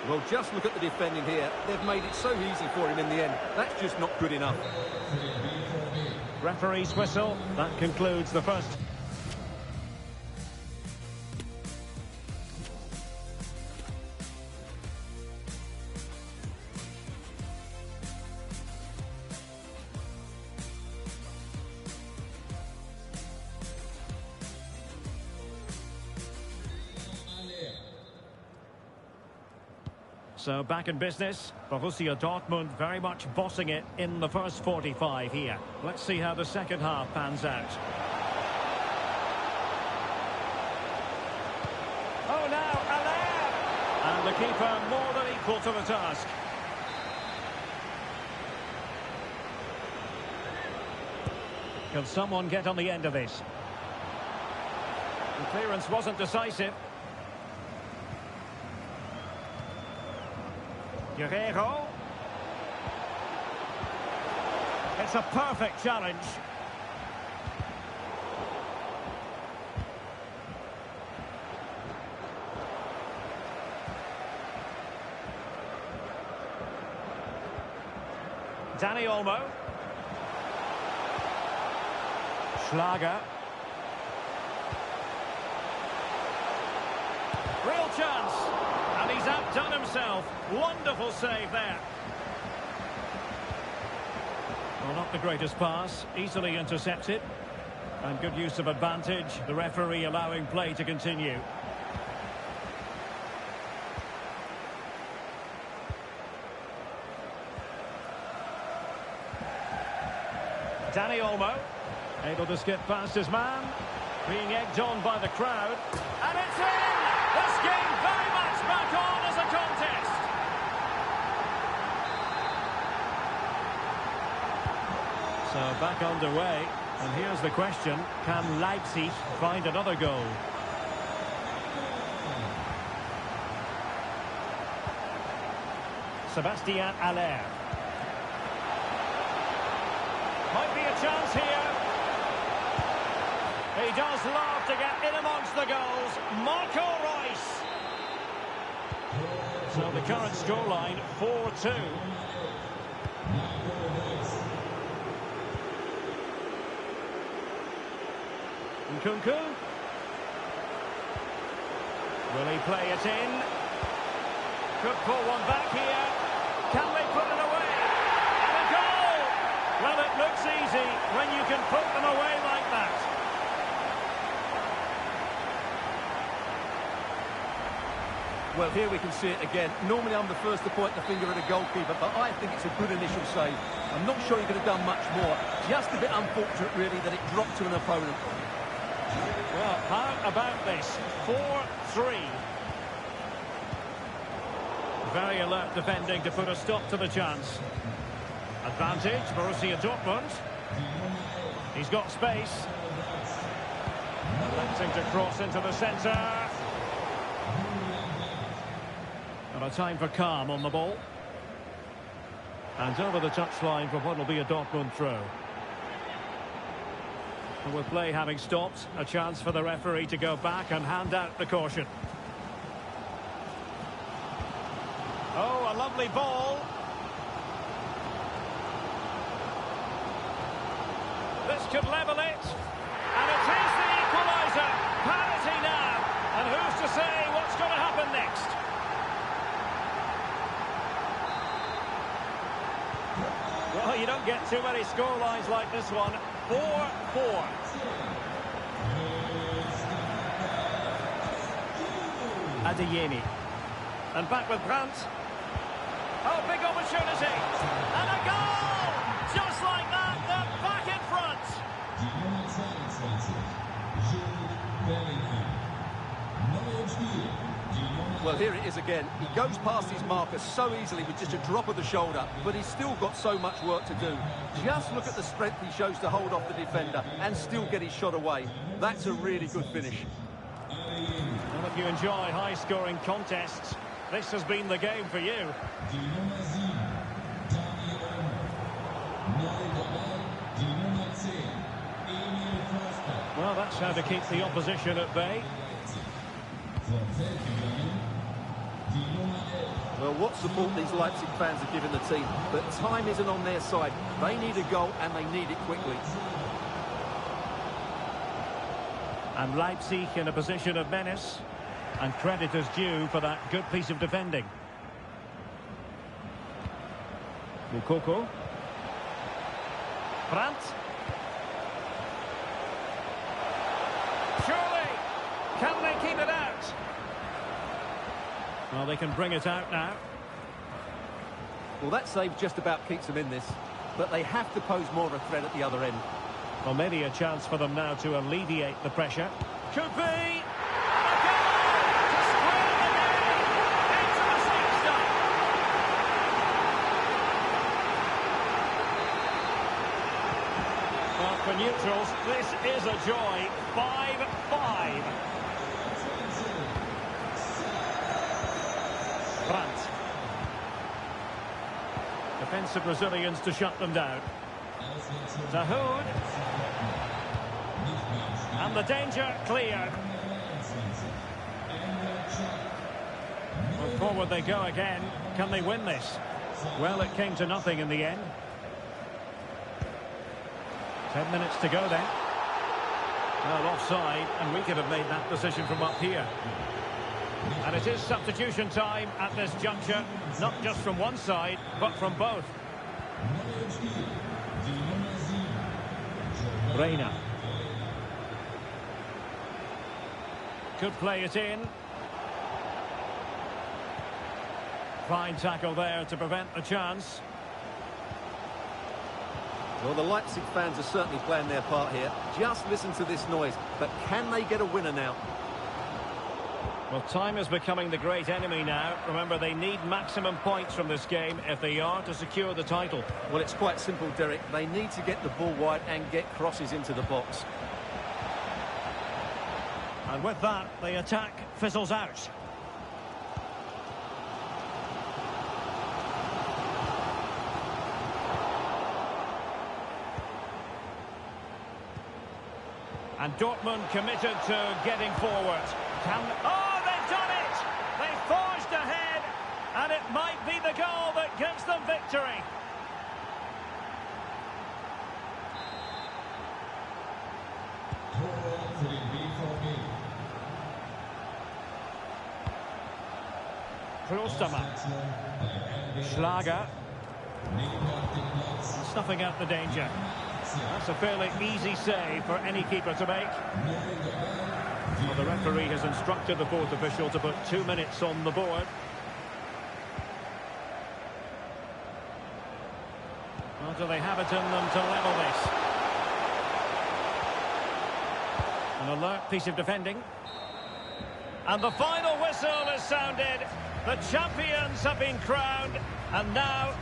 Well, just look at the defending here. They've made it so easy for him in the end. That's just not good enough. Referee's whistle. That concludes the first. So back in business, Borussia Dortmund very much bossing it in the first 45 here. Let's see how the second half pans out. Oh, now Allaire! And the keeper more than equal to the task. Can someone get on the end of this? The clearance wasn't decisive. Guerrero. It's a perfect challenge. Dani Olmo. Schlager. Real chance. And he's outdone himself. Wonderful save there. Well, not the greatest pass. Easily intercepted. And good use of advantage. The referee allowing play to continue. Dani Olmo. Able to skip past his man. Being egged on by the crowd. And it's in! This game very much back on as a contest. So back underway. And here's the question. Can Leipzig find another goal? Sebastian Allaire. Might be a chance here. He does love to get in amongst the goals. Marco Reus. So the current scoreline, 4-2. Nkunku. Will he play it in? Could pull one back here. Can they put it away? And a goal! Well, it looks easy when you can put them away like that. Well, here we can see it again. Normally I'm the first to point the finger at a goalkeeper, but I think it's a good initial save. I'm not sure he could have done much more. Just a bit unfortunate, really, that it dropped to an opponent. Well, how about this? 4-3. Very alert defending to put a stop to the chance. Advantage, Borussia Dortmund. He's got space. Electing to cross into the centre. And a time for calm on the ball. And over the touchline for what will be a Dortmund throw. And with play having stopped, a chance for the referee to go back and hand out the caution. Oh, a lovely ball. This could level it. And it is the equaliser. Parity now. And who's to say what's going to happen next? Well, you don't get too many score lines like this one. 4-4. Adeyemi. And back with Brandt. Oh, big opportunity. And a goal! Just like that, they're back in front. Well, here it is again. He goes past his marker so easily with just a drop of the shoulder, but he's still got so much work to do. Just look at the strength he shows to hold off the defender and still get his shot away. That's a really good finish. Well, if you enjoy high-scoring contests, this has been the game for you. Well, that's how to keep the opposition at bay. Well, what support these Leipzig fans have given the team, but time isn't on their side. They need a goal, and they need it quickly. And Leipzig in a position of menace, and credit is due for that good piece of defending. Mukoko. Brandt. Surely, can they keep it out? Well, they can bring it out now. Well, that save just about keeps them in this, but they have to pose more of a threat at the other end. Well, maybe a chance for them now to alleviate the pressure. Could be! A goal! To square the game! Into the 60! Well, for neutrals, this is a joy. 5-5. Brandt. Defensive Brazilians to shut them down. Zahoud. And the danger clear. Well, forward they go again. Can they win this? Well, it came to nothing in the end. 10 minutes to go then. Well, offside, and we could have made that decision from up here. And it is substitution time at this juncture, not just from one side, but from both. Reina. Could play it in. Fine tackle there to prevent the chance. Well, the Leipzig fans are certainly playing their part here. Just listen to this noise. But can they get a winner now? Well, time is becoming the great enemy now. Remember, they need maximum points from this game if they are to secure the title. Well, it's quite simple, Derek. They need to get the ball wide and get crosses into the box. And with that, the attack fizzles out. And Dortmund committed to getting forward. Oh, they've done it! They forged ahead, and it might be the goal that gives them victory. Klostermann. Schlager. Snuffing out the danger. That's a fairly easy save for any keeper to make. Well, the referee has instructed the fourth official to put 2 minutes on the board. Well, do they have it in them to level this? An alert piece of defending. And the final whistle is sounded. The champions have been crowned, and now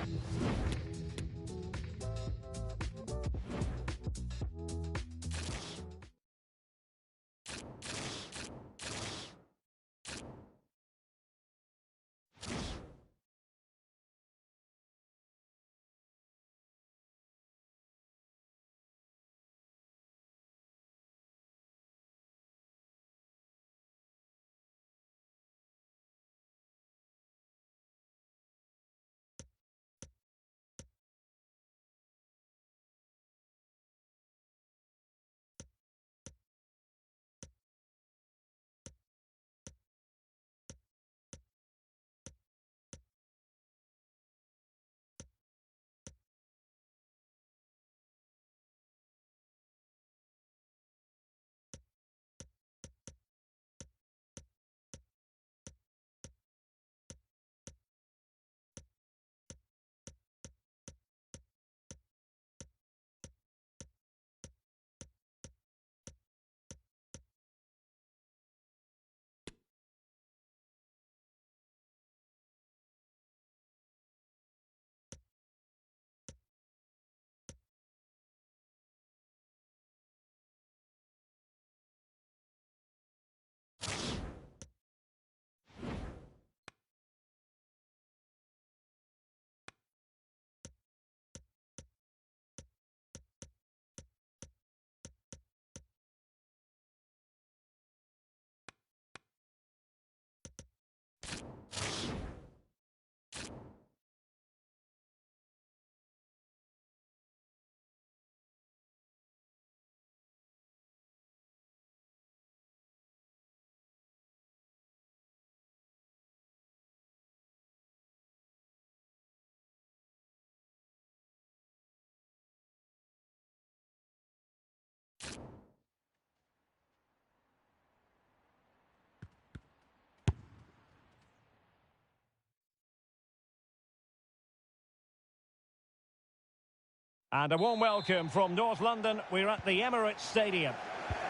And a warm welcome from North London. We're at the Emirates Stadium.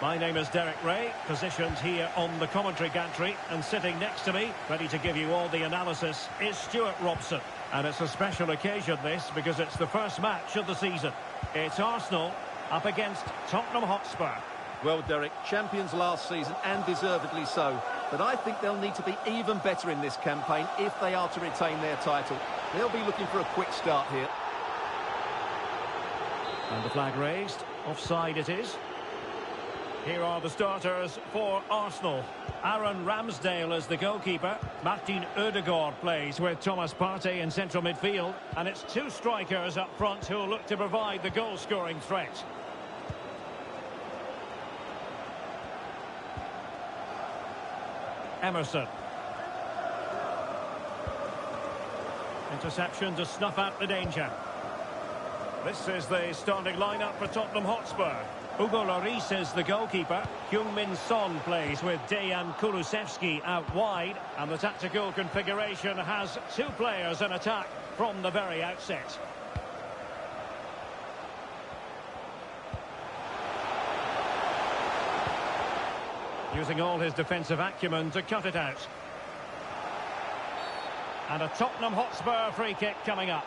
My name is Derek Ray, positioned here on the commentary gantry, and sitting next to me, ready to give you all the analysis, is Stuart Robson. And it's a special occasion, this, because it's the first match of the season. It's Arsenal up against Tottenham Hotspur. Well, Derek, champions last season, and deservedly so. But I think they'll need to be even better in this campaign if they are to retain their title. They'll be looking for a quick start here. And the flag raised. Offside it is. Here are the starters for Arsenal. Aaron Ramsdale is the goalkeeper. Martin Ødegaard plays with Thomas Partey in central midfield. And it's two strikers up front who'll look to provide the goal-scoring threat. Emerson. Interception to snuff out the danger. This is the starting lineup for Tottenham Hotspur. Hugo Lloris is the goalkeeper. Heung-min Son plays with Dejan Kulusevski out wide. And the tactical configuration has two players in attack from the very outset. Using all his defensive acumen to cut it out. And a Tottenham Hotspur free kick coming up.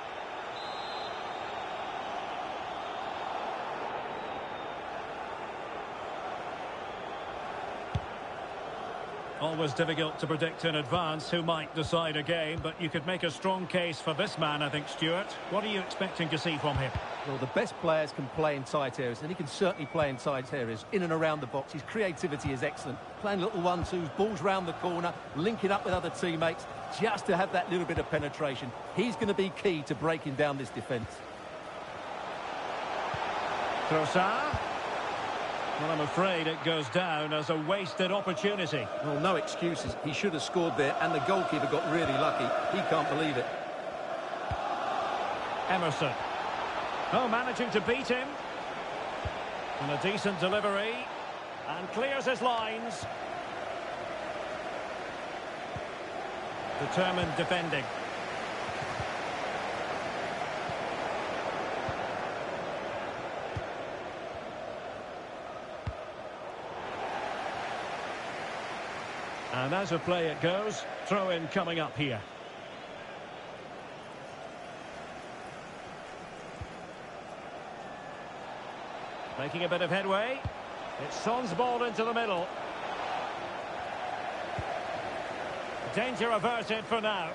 Always difficult to predict in advance who might decide a game, but you could make a strong case for this man, I think, Stuart. What are you expecting to see from him? Well, the best players can play in tight areas, and he can certainly play in tight areas, in and around the box. His creativity is excellent. Playing little 1-2s, balls round the corner, linking up with other teammates, just to have that little bit of penetration. He's going to be key to breaking down this defence. Trossard. Well, I'm afraid it goes down as a wasted opportunity. Well, no excuses. He should have scored there, and the goalkeeper got really lucky. He can't believe it. Emerson. Oh, managing to beat him. And a decent delivery. And clears his lines. Determined defending. And as a play it goes, throw-in coming up here. Making a bit of headway. It's Son's ball into the middle. Danger averted for now.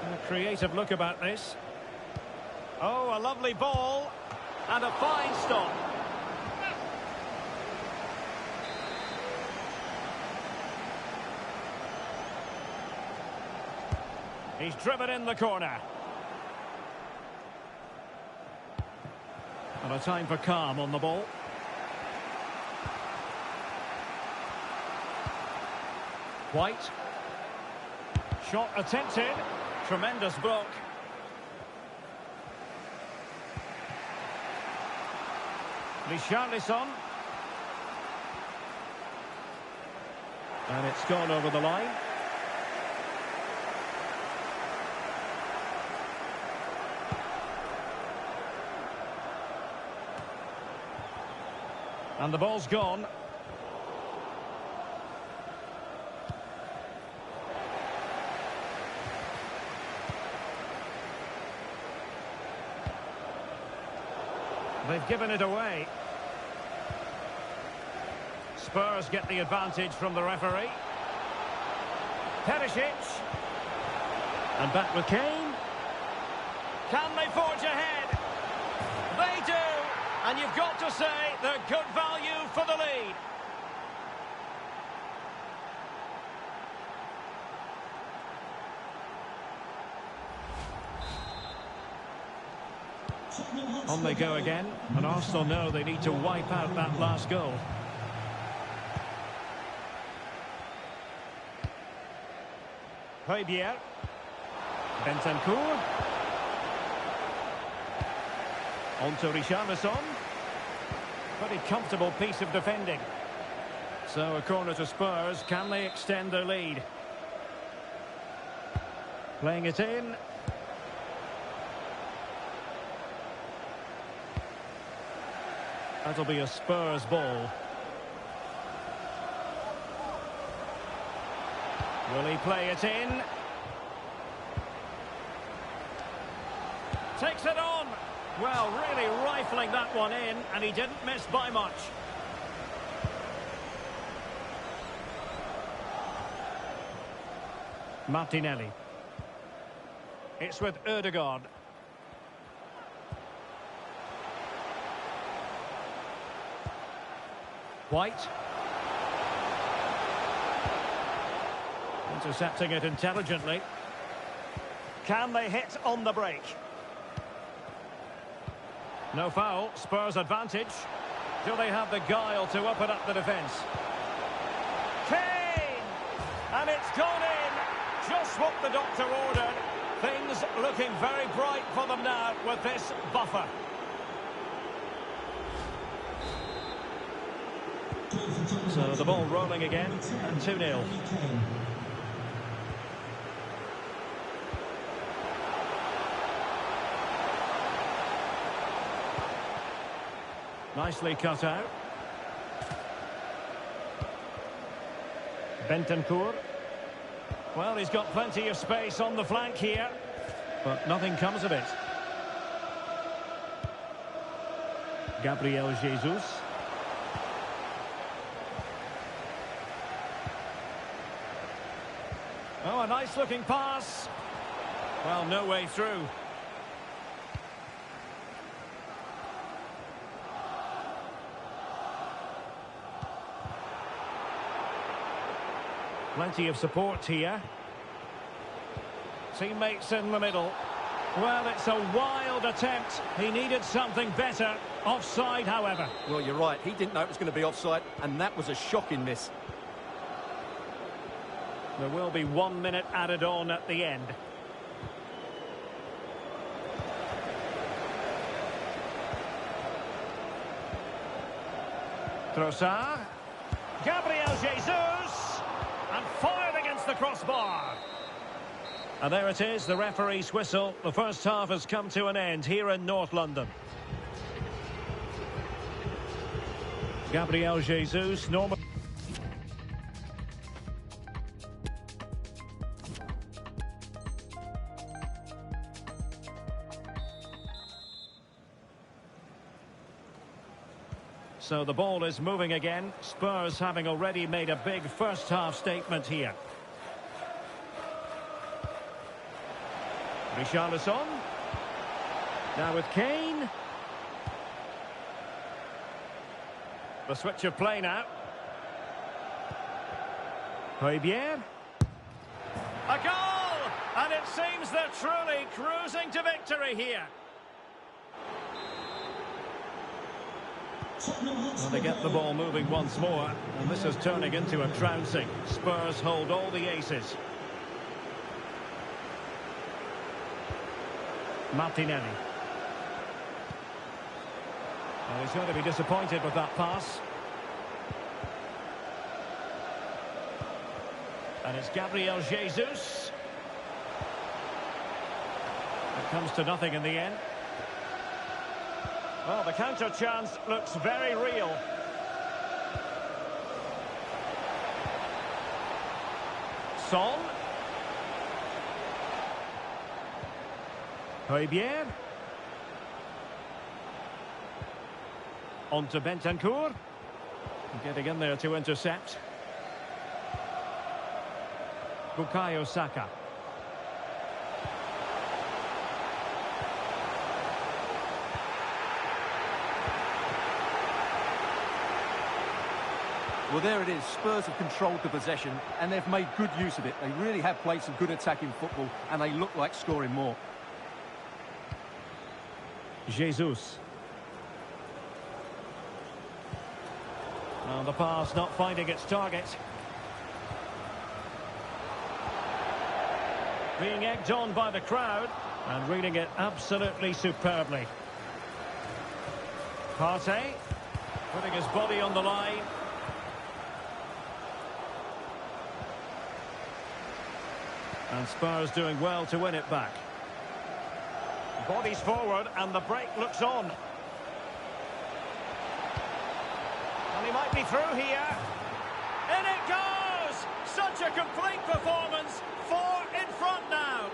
And a creative look about this. Oh, a lovely ball. And a fine stop. He's driven in the corner. And a time for calm on the ball. White. Shot attempted. Tremendous block. Richarlison. And it's gone over the line. And the ball's gone. They've given it away. Spurs get the advantage from the referee. Perisic. And back with Kane. Can they forge ahead? They do. And you've got to say they're good value for the lead. On they go again, and Arsenal know they need to wipe out that last goal. Højbjerg. Bentancur. On to Richarlison. Pretty comfortable piece of defending. So a corner to Spurs. Can they extend their lead? Playing it in. That'll be a Spurs ball. Will he play it in? Takes it on. Well, really rifling that one in, and he didn't miss by much. Martinelli. It's with Ødegaard. White. Intercepting it intelligently. Can they hit on the break? No foul, Spurs advantage. Do they have the guile to open up the defence? Kane! And it's gone in! Just what the doctor ordered. Things looking very bright for them now with this buffer. So the ball rolling again, and 2-0. Nicely cut out. Bentancur. Well, he's got plenty of space on the flank here, but nothing comes of it. Gabriel Jesus. Oh, a nice-looking pass. Well, no way through. Plenty of support here. Teammates in the middle. Well, it's a wild attempt. He needed something better. Offside, however. Well, you're right. He didn't know it was going to be offside, and that was a shocking miss. There will be 1 minute added on at the end. Trossard. Gabriel Jesus. And fired against the crossbar. And there it is, the referee's whistle. The first half has come to an end here in North London. Gabriel Jesus, normal. So the ball is moving again. Spurs having already made a big first half statement here. Richarlison. Now with Kane. The switch of play now. Højbjerg. A goal! And it seems they're truly cruising to victory here. Well, they get the ball moving once more, and this is turning into a trouncing. Spurs hold all the aces. Martinelli. Well, he's going to be disappointed with that pass. And it's Gabriel Jesus. It comes to nothing in the end. Well, the counter chance looks very real. Son. Højbjerg. On to Bentancur. Getting in there to intercept. Bukayo Saka. Well, there it is. Spurs have controlled the possession, and they've made good use of it. They really have played some good attacking football, and they look like scoring more. Jesus. Well, the pass not finding its target. Being egged on by the crowd, and reading it absolutely superbly. Partey, putting his body on the line. And Spurs doing well to win it back. Bodies forward and the break looks on. And he might be through here. In it goes! Such a complete performance. 4 in front now.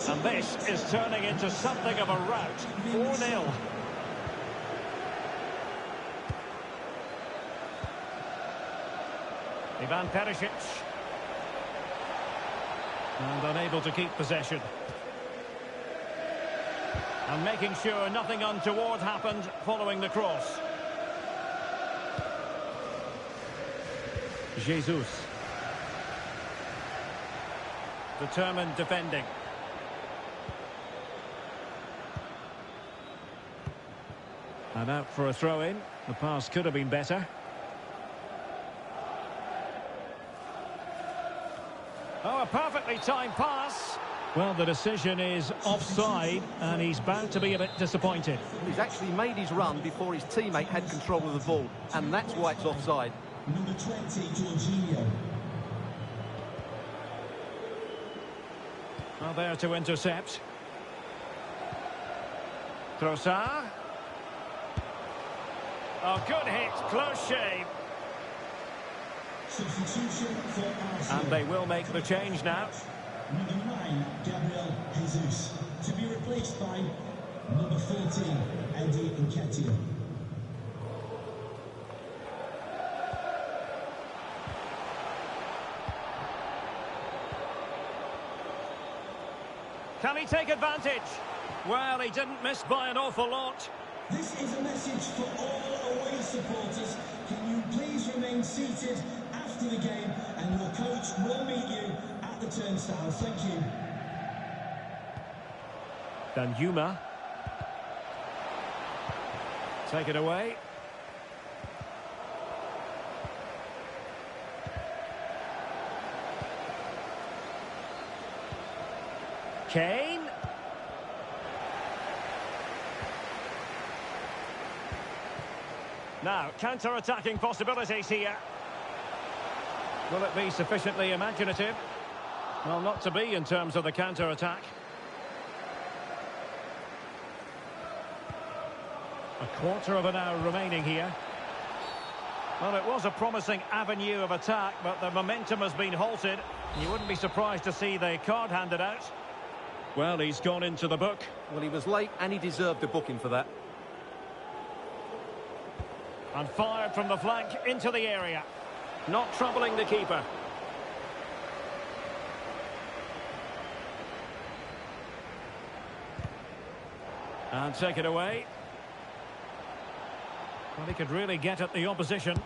And this is turning into something of a rout. 4-0. Ivan Perisic. And unable to keep possession. And making sure nothing untoward happened following the cross. Jesus. Determined defending. And out for a throw-in. The pass could have been better. Oh, a perfectly timed pass. Well, the decision is offside, and he's bound to be a bit disappointed. He's actually made his run before his teammate had control of the ball, and that's why it's offside. Number 20, Jorginho. Well, there to intercept. Trossard. Oh, good hit, close shave. Substitution for Arsenal. And they will make the change now. Number 9, Gabriel Jesus. To be replaced by number 14, Eddie Nketiah. Can he take advantage? Well, he didn't miss by an awful lot. This is a message for all away supporters. Can you please remain seated after the game, and your coach will meet you at the turnstile. Thank you. Danjuma. Take it away. Kane. Now, counter-attacking possibilities here. Will it be sufficiently imaginative? Well, not to be in terms of the counter-attack. A quarter of an hour remaining here. Well, it was a promising avenue of attack, but the momentum has been halted. You wouldn't be surprised to see the card handed out. Well, he's gone into the book. Well, he was late, and he deserved a booking for that. And fired from the flank into the area. Not troubling the keeper. And take it away. Well, he could really get at the opposition.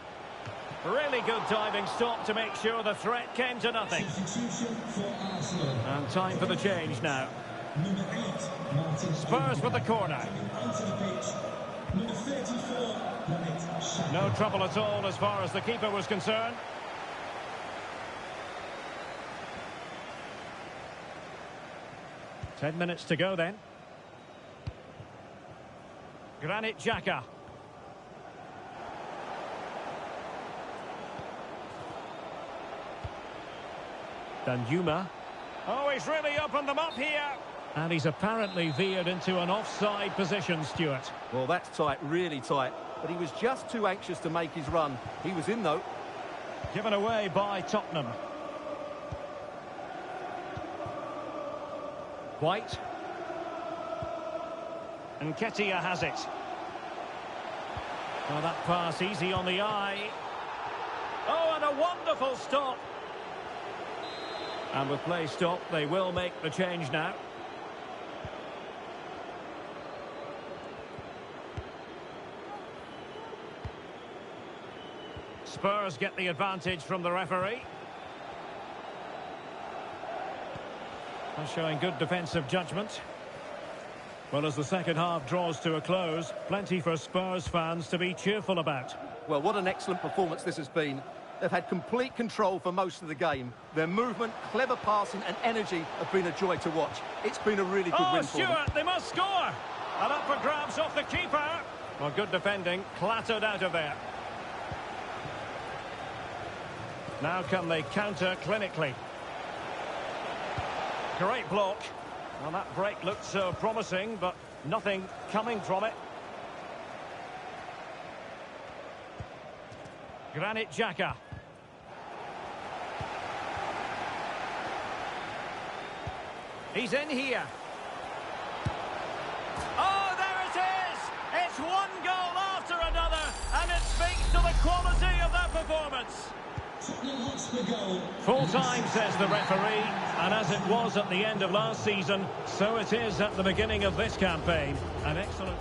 Really good diving stop to make sure the threat came to nothing. Substitution for Arsenal. And time for the change now. Number 8, Martin. Spurs with the corner. Onto the pitch. Number 34, Granit Xhaka. No trouble at all as far as the keeper was concerned. Ten minutes to go then. Granit Xhaka. Danjuma. Oh, he's really opened them up here. And he's apparently veered into an offside position, Stuart. Well, that's tight, really tight. But he was just too anxious to make his run. He was in, though. Given away by Tottenham. White. And Ketia has it. Oh, that pass easy on the eye. Oh, and a wonderful stop. And with play stopped, they will make the change now. Spurs get the advantage from the referee. They're showing good defensive judgment. Well, as the second half draws to a close, plenty for Spurs fans to be cheerful about. Well, what an excellent performance this has been. They've had complete control for most of the game. Their movement, clever passing and energy have been a joy to watch. It's been a really good win for them. Oh, Stewart, they must score! And up for grabs off the keeper. Well, good defending, clattered out of there. Now can they counter clinically? Great block. Well, that break looked so promising, but nothing coming from it. Granit Xhaka. He's in here. Oh, there it is! It's one goal after another, and it speaks to the quality of that performance. Full time, says the referee, and as it was at the end of last season, so it is at the beginning of this campaign. An excellent...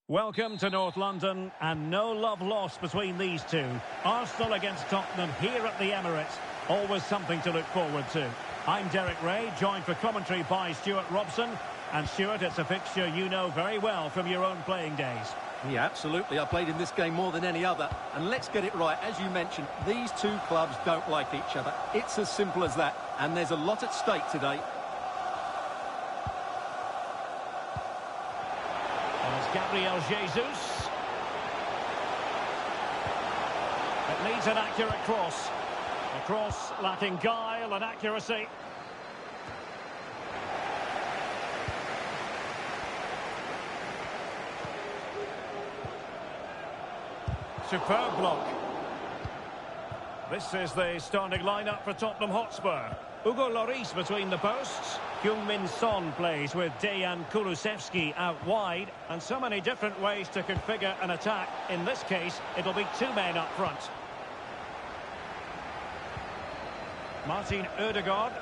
Welcome to North London, and no love lost between these two. Arsenal against Tottenham here at the Emirates. Always something to look forward to. I'm Derek Ray, joined for commentary by Stuart Robson. And Stuart, it's a fixture you know very well from your own playing days. Yeah, absolutely. I played in this game more than any other. And let's get it right. As you mentioned, these two clubs don't like each other. It's as simple as that. And there's a lot at stake today. Gabriel Jesus. It needs an accurate cross. A cross lacking guile and accuracy. Superb block. This is the starting lineup for Tottenham Hotspur. Hugo Lloris between the posts. Heung-min Son plays with Dejan Kulusevski out wide. And so many different ways to configure an attack. In this case, it'll be two men up front. Martin Ødegaard.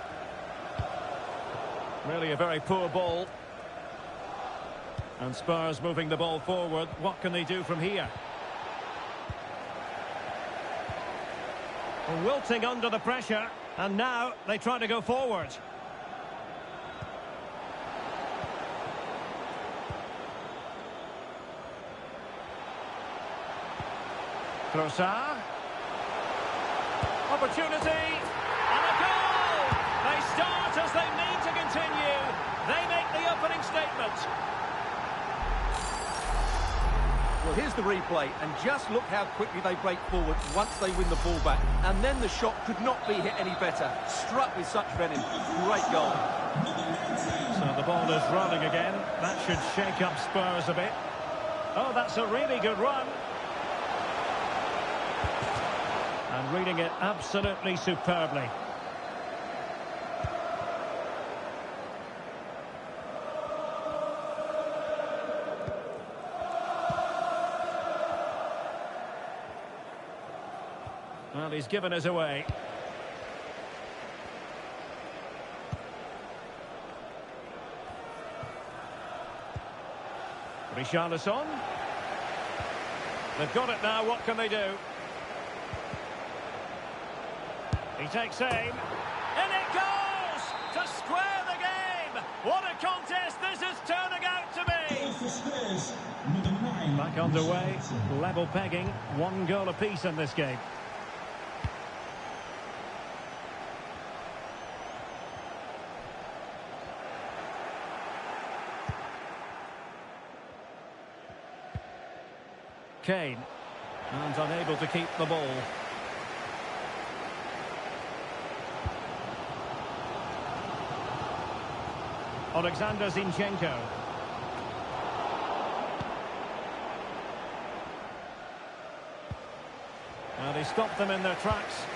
Really a very poor ball. And Spurs moving the ball forward. What can they do from here? Wilting under the pressure, and now they try to go forward. Trossard. Opportunity, and a goal! They start as they mean to continue. They make the opening statement. Well, here's the replay, and just look how quickly they break forward once they win the ball back. And then the shot could not be hit any better. Struck with such venom. Great goal. So the ball is rolling again. That should shake up Spurs a bit. Oh, that's a really good run. And reading it absolutely superbly. Well, he's given us away. Richarlison. They've got it now, what can they do? He takes aim. And it goes! To square the game! What a contest this is turning out to be! Back underway, level pegging, 1 goal apiece in this game. Kane, and unable to keep the ball. Alexander Zinchenko. Well, they stopped them in their tracks.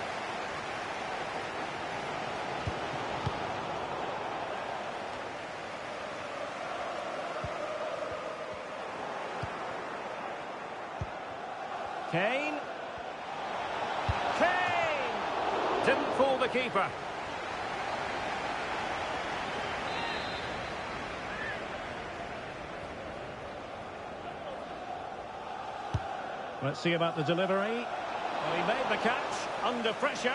Kane. Kane! Didn't fool the keeper. Let's see about the delivery. Well, he made the catch under pressure.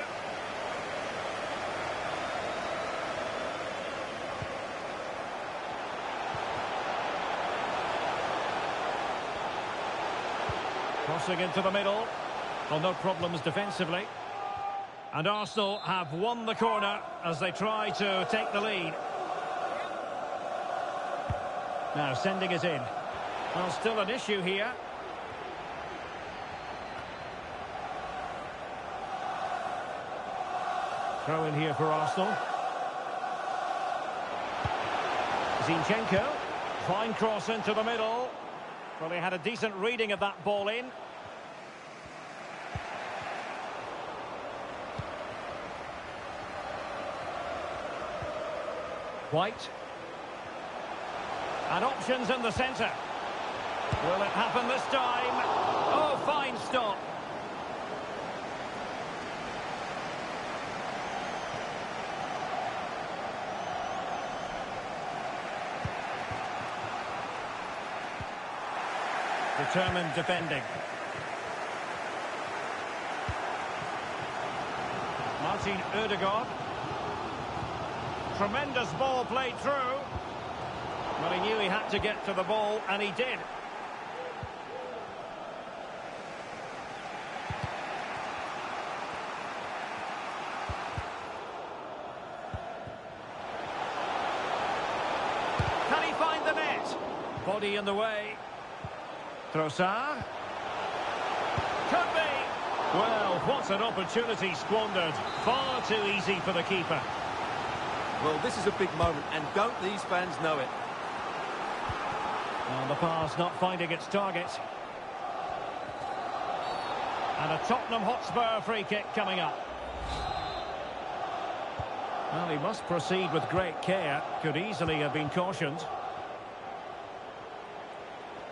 Crossing into the middle. Well, no problems defensively. And Arsenal have won the corner as they try to take the lead. Now sending it in. Well, still an issue here. Throw in here for Arsenal. Zinchenko. Fine cross into the middle. Well, he had a decent reading of that ball in. White. And options in the centre. Will it happen this time? Oh, fine stop. Determined defending. Martin Ødegaard. Tremendous ball played through. Well, he knew he had to get to the ball, and he did. Can he find the net? Body in the way. Trossard. Could be. Well, what an opportunity squandered. Far too easy for the keeper. Well, this is a big moment, and don't these fans know it? And the pass not finding its target. And a Tottenham Hotspur free kick coming up. Well, he must proceed with great care. Could easily have been cautioned.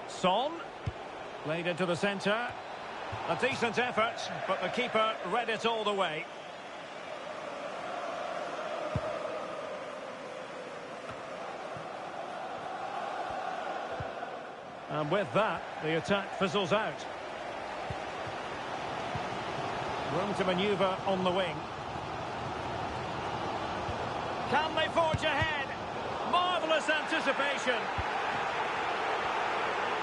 Son. Played into the centre. A decent effort, but the keeper read it all the way. And with that, the attack fizzles out. Room to manoeuvre on the wing. Can they forge ahead? Marvellous anticipation.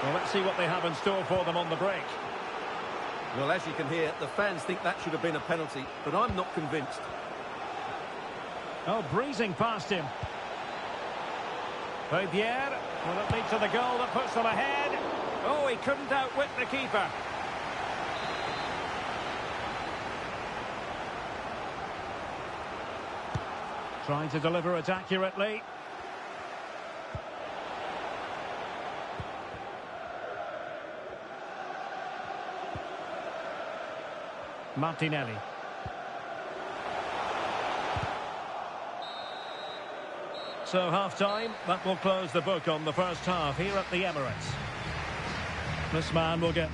Well, let's see what they have in store for them on the break. Well, as you can hear, the fans think that should have been a penalty, but I'm not convinced. Oh, breezing past him. Pierre, will it lead to the goal that puts them ahead? Oh, he couldn't outwit the keeper. Trying to deliver it accurately. Martinelli. So half-time, that will close the book on the first half here at the Emirates. This man will get...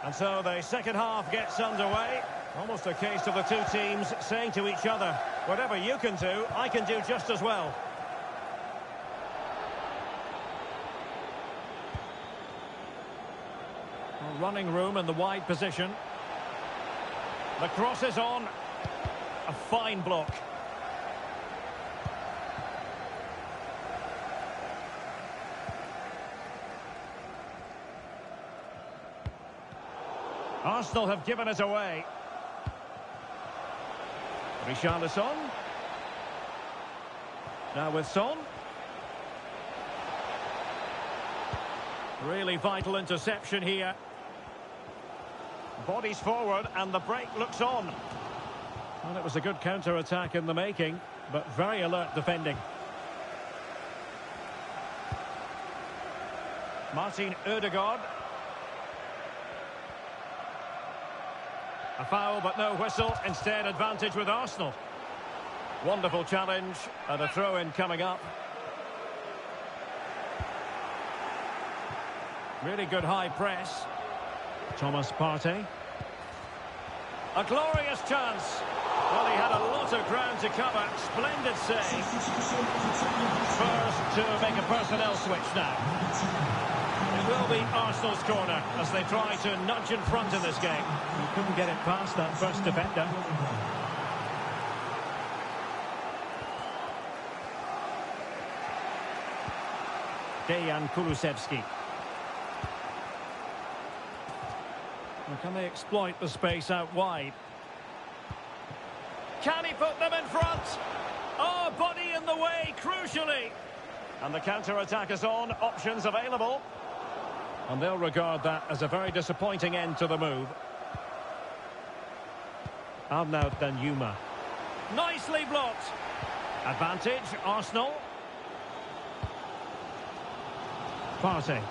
And so the second half gets underway. Almost a case of the two teams saying to each other, whatever you can do, I can do just as well. Running room in the wide position. The cross is on. A fine block. Arsenal have given it away. Richarlison. Now with Son. Really vital interception here. Bodies forward and the break looks on. Well, it was a good counter-attack in the making, but very alert defending. Martin Ødegaard. A foul, but no whistle. Instead, advantage with Arsenal. Wonderful challenge, and a throw-in coming up. Really good high press. Thomas Partey. A glorious chance. Well, he had a lot of ground to cover. Splendid save. Spurs to make a personnel switch now. It will be Arsenal's corner as they try to nudge in front in this game. He couldn't get it past that first defender. Dejan Kulusevski. Well, can they exploit the space out wide? Can he put them in front? Oh, body in the way, crucially. And the counter-attack is on, options available. And they'll regard that as a very disappointing end to the move. Arnaud Danjuma. Nicely blocked. Advantage, Arsenal. Partey.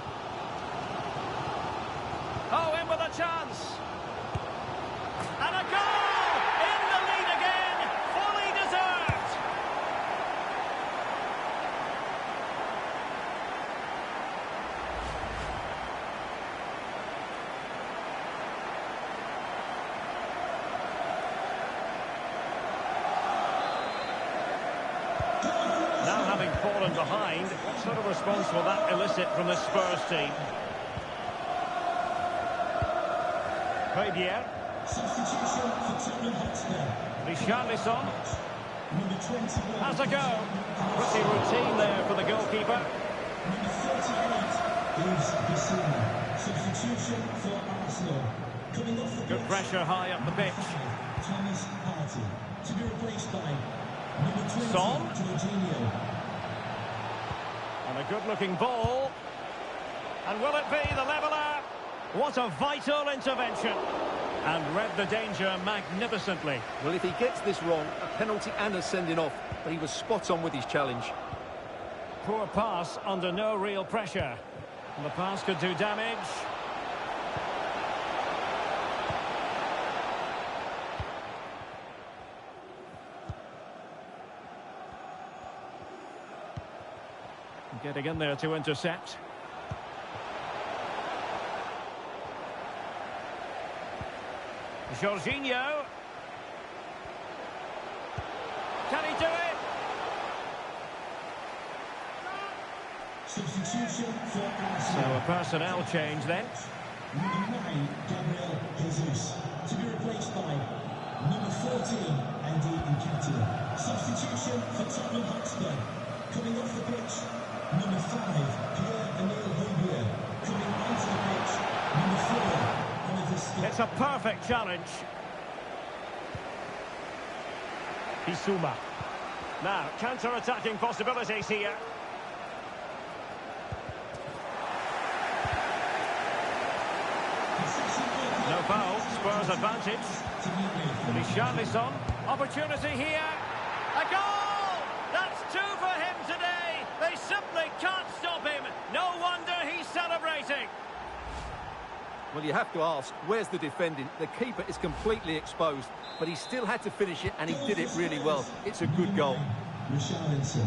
Oh, in with a chance. And a goal! In the lead again, fully deserved. Now having fallen behind, what sort of response will that elicit from the Spurs team? Pierre. Substitution for Tottenham Hotspur. Richarlison. Has a go. Pretty routine there for the goalkeeper. Number 38 is Bissuma. Substitution for Arsenal. Coming off the Good pitch. pressure high up the pitch. Thomas Partey. To be replaced by number 20, Son. Jorginho. And a good-looking ball. And will it be the leveller? What a vital intervention. And read the danger magnificently. Well, if he gets this wrong, a penalty and a sending off, but he was spot on with his challenge. Poor pass under no real pressure. And the pass could do damage. Getting in there to intercept. Jorginho. Can he do it? Substitution for So a personnel change then. number 9, Gabriel Jesus, to be replaced by number 14, Andy Nketiah. Substitution for Tottenham Hotspur. Coming off the pitch, number 5, Pierre-Emile Højbjerg. Coming onto the pitch, number 4, Oliver Scott. It's a perfect challenge. Isuma. Now, counter-attacking possibilities here. No foul, Spurs advantage. Richarlison, opportunity here. A goal! That's 2 for him today. They simply can't stop him. No wonder he's celebrating. Well, you have to ask, where's the defending? The keeper is completely exposed, but he still had to finish it, and he did it really well. It's a good goal. Richarlison.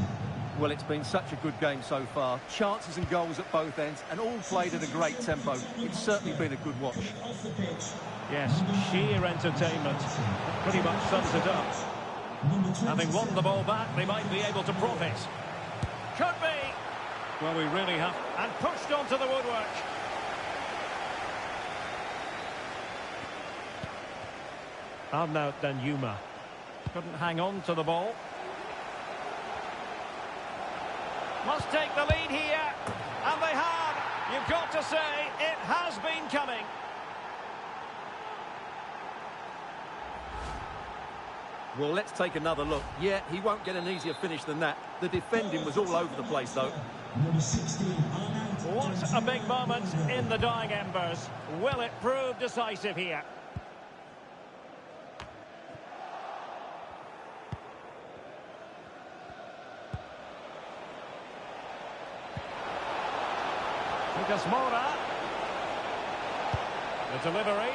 Well, it's been such a good game so far. Chances and goals at both ends, and all played at a great tempo. It's certainly been a good watch. Off the pitch. Yes, sheer entertainment. Pretty much sums it up. Having won the ball back, they might be able to profit. Could be. Well, we really have. And pushed onto the woodwork. Arnaut Danjuma. Couldn't hang on to the ball. Must take the lead here. And they have. You've got to say, it has been coming. Well, let's take another look. Yeah, he won't get an easier finish than that. The defending was all over the place, though. Number 16, Arnaut. What a big moment in the dying embers. Will it prove decisive here? Lucas Moura. The delivery.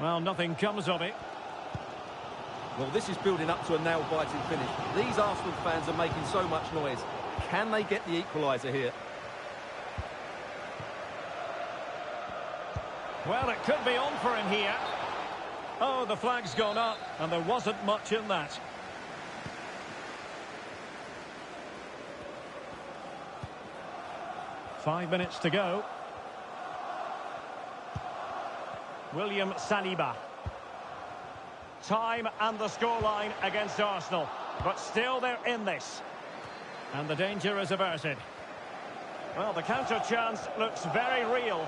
Well, nothing comes of it. Well, this is building up to a nail-biting finish. These Arsenal fans are making so much noise. Can they get the equaliser here? Well, it could be on for him here. Oh, the flag's gone up, and there wasn't much in that. Five minutes to go. William Saliba. Time and the scoreline against Arsenal. But still they're in this. And the danger is averted. Well, the counter chance looks very real.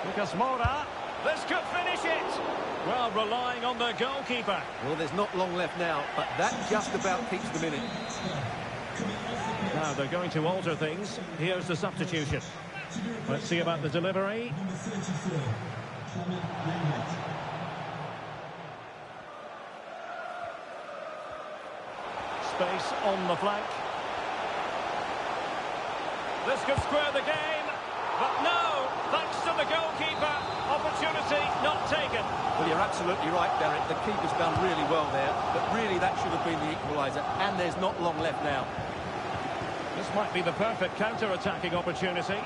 Lucas Moura. This could finish it. Well, relying on the goalkeeper. Well, there's not long left now, but that just about keeps them in it. Now they're going to alter things. Here's the substitution. Let's see about the delivery. Number 34, Clement Lenglet. Space on the flank. This could square the game. But no, thanks to the goalkeeper. Opportunity not taken. Well, you're absolutely right, Derek. The keeper's done really well there, but really that should have been the equaliser, and there's not long left now. This might be the perfect counter-attacking opportunity.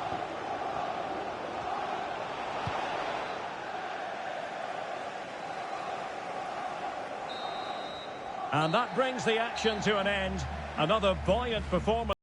And that brings the action to an end. Another buoyant performance.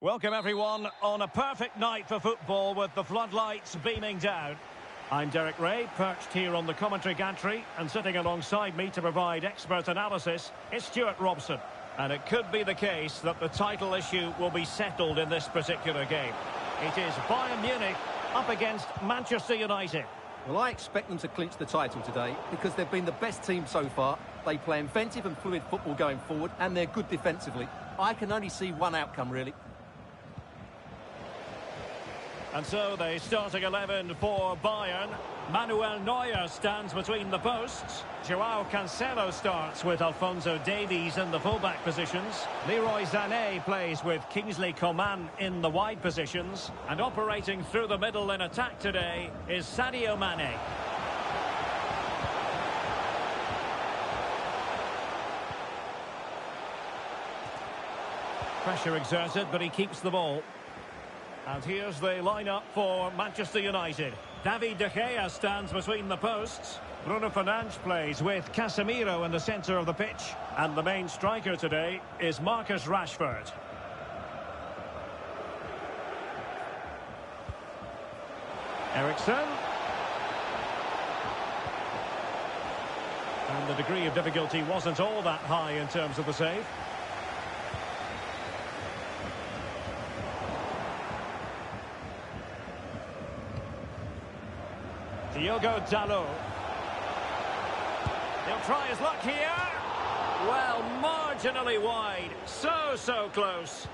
Welcome everyone on a perfect night for football with the floodlights beaming down. I'm Derek Ray, perched here on the commentary gantry, and sitting alongside me to provide expert analysis is Stuart Robson. And it could be the case that the title issue will be settled in this particular game. It is Bayern Munich up against Manchester United. Well, I expect them to clinch the title today because they've been the best team so far. They play inventive and fluid football going forward, and they're good defensively. I can only see one outcome, really. And so the starting 11 for Bayern. Manuel Neuer stands between the posts. Joao Cancelo starts with Alphonso Davies in the fullback positions. Leroy Sané plays with Kingsley Coman in the wide positions. And operating through the middle in attack today is Sadio Mane. Pressure exerted, but he keeps the ball. And here's the lineup for Manchester United. David De Gea stands between the posts. Bruno Fernandes plays with Casemiro in the centre of the pitch. And the main striker today is Marcus Rashford. Eriksen. And the degree of difficulty wasn't all that high in terms of the save. Diogo Dalot. He'll try his luck here. Well, marginally wide. So close.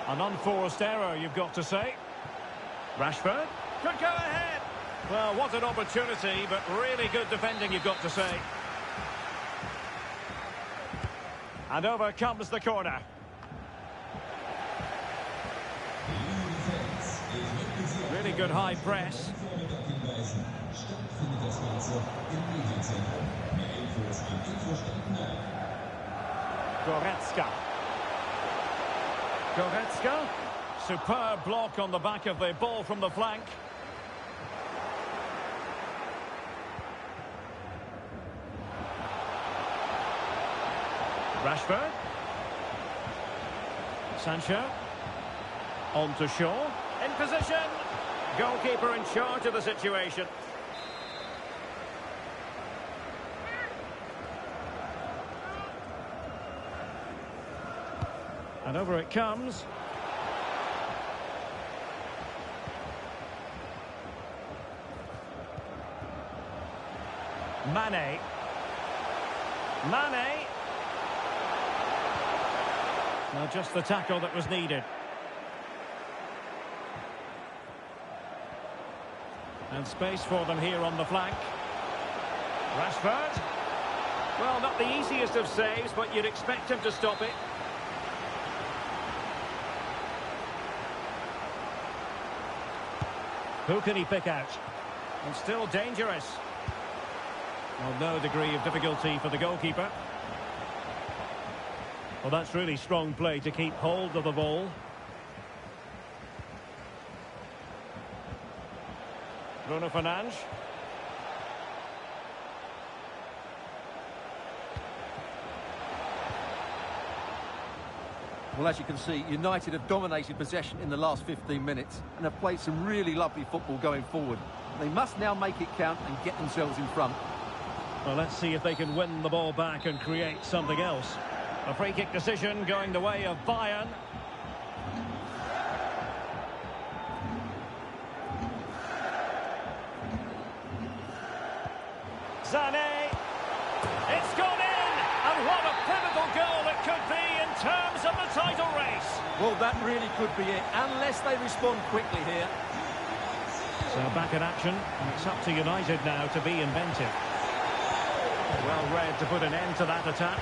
An unforced error, you've got to say. Rashford could go ahead. Well, what an opportunity, but really good defending, you've got to say. And over comes the corner. Really good high press. Goretzka. Goretzka. Superb block on the back of the ball from the flank. Rashford. Sancho. On to Shaw. In position. Goalkeeper in charge of the situation. And over it comes. Mane. Mane. Now just the tackle that was needed. And space for them here on the flank. Rashford. Well, not the easiest of saves, but you'd expect him to stop it. Who can he pick out? And still dangerous. Well, no degree of difficulty for the goalkeeper. Well, that's really strong play to keep hold of the ball. Bruno Fernandes. Well, as you can see, United have dominated possession in the last 15 minutes and have played some really lovely football going forward. They must now make it count and get themselves in front. Well, let's see if they can win the ball back and create something else. A free kick decision going the way of Bayern. Sané. It's gone in! And what a pivotal goal it could be in terms of the title race. Well, that really could be it, unless they respond quickly here. So back in action, and it's up to United now to be inventive. Well read to put an end to that attack.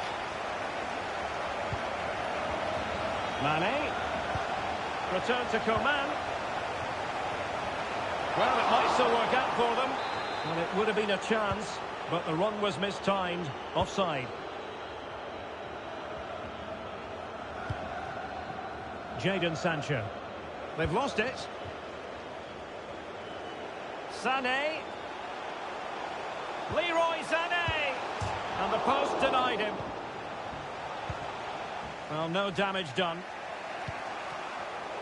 Mane. Return to Coman. Well, it might still work out for them. Well, it would have been a chance, but the run was mistimed. Offside. Jadon Sancho. They've lost it. Sané. Leroy Sané. And the post denied him. Well, no damage done.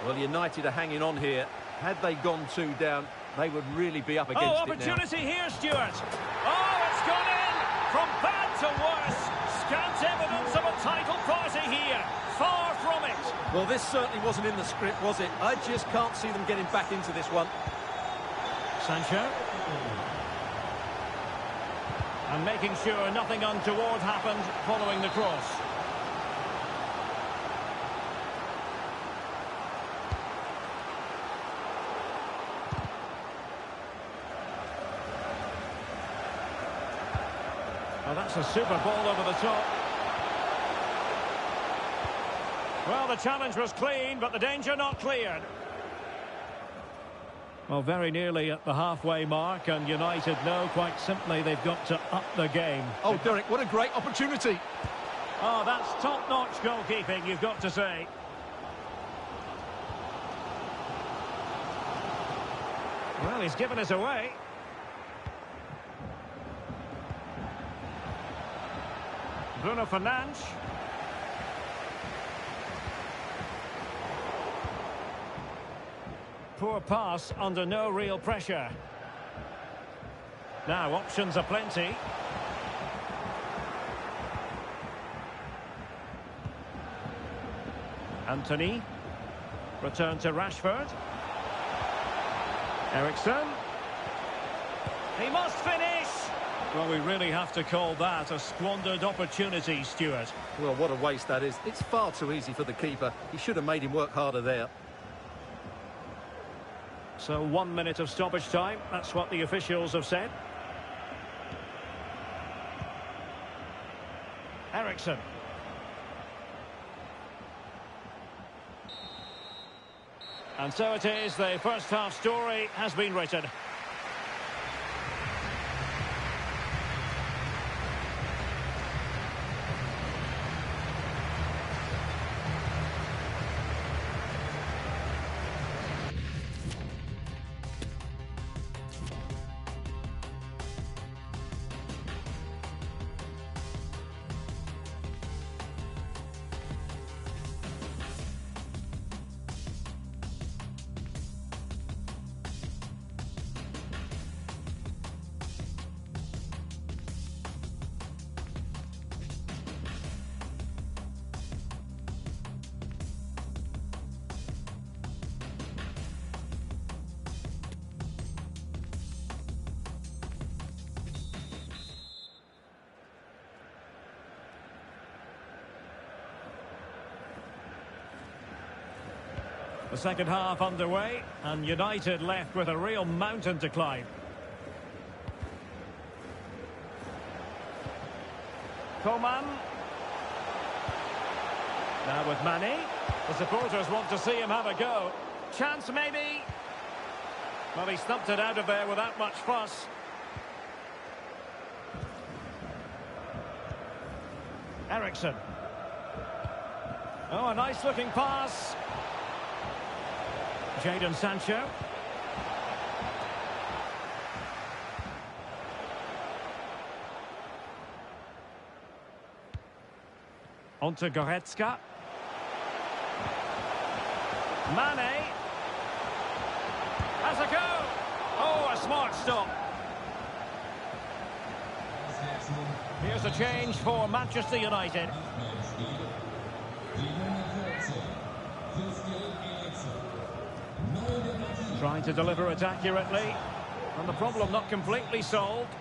Well, United are hanging on here. Had they gone 2 down, they would really be up against it now. Opportunity here, Stuart. Oh, it's gone in! From bad to worse. Scant evidence of a title party here. Far from it. Well, this certainly wasn't in the script, was it? I just can't see them getting back into this one. Sancho. And making sure nothing untoward happened following the cross. Oh, that's a super ball over the top. Well, the challenge was clean, but the danger not cleared. Well, very nearly at the halfway mark, and United know quite simply they've got to up the game. Oh, Derek, what a great opportunity. Oh, that's top-notch goalkeeping, you've got to say. Well, he's given us away. Bruno Fernandes. Poor pass under no real pressure. Now, options are plenty. Anthony. Return to Rashford. Eriksen. He must finish! Well, we really have to call that a squandered opportunity, Stuart. Well, what a waste that is. It's far too easy for the keeper. He should have made him work harder there. So 1 minute of stoppage time. That's what the officials have said. Eriksen. And so it is, the first half story has been written. The second half underway, and United left with a real mountain to climb. Coman. Now with Mane. The supporters want to see him have a go. Chance maybe. Well, he stumped it out of there without much fuss. Eriksen. Oh, a nice looking pass. Jadon Sancho. On to Goretzka. Mane. Has a go. Oh, a smart stop. Here's a change for Manchester United. Trying to deliver it accurately, and the problem not completely solved.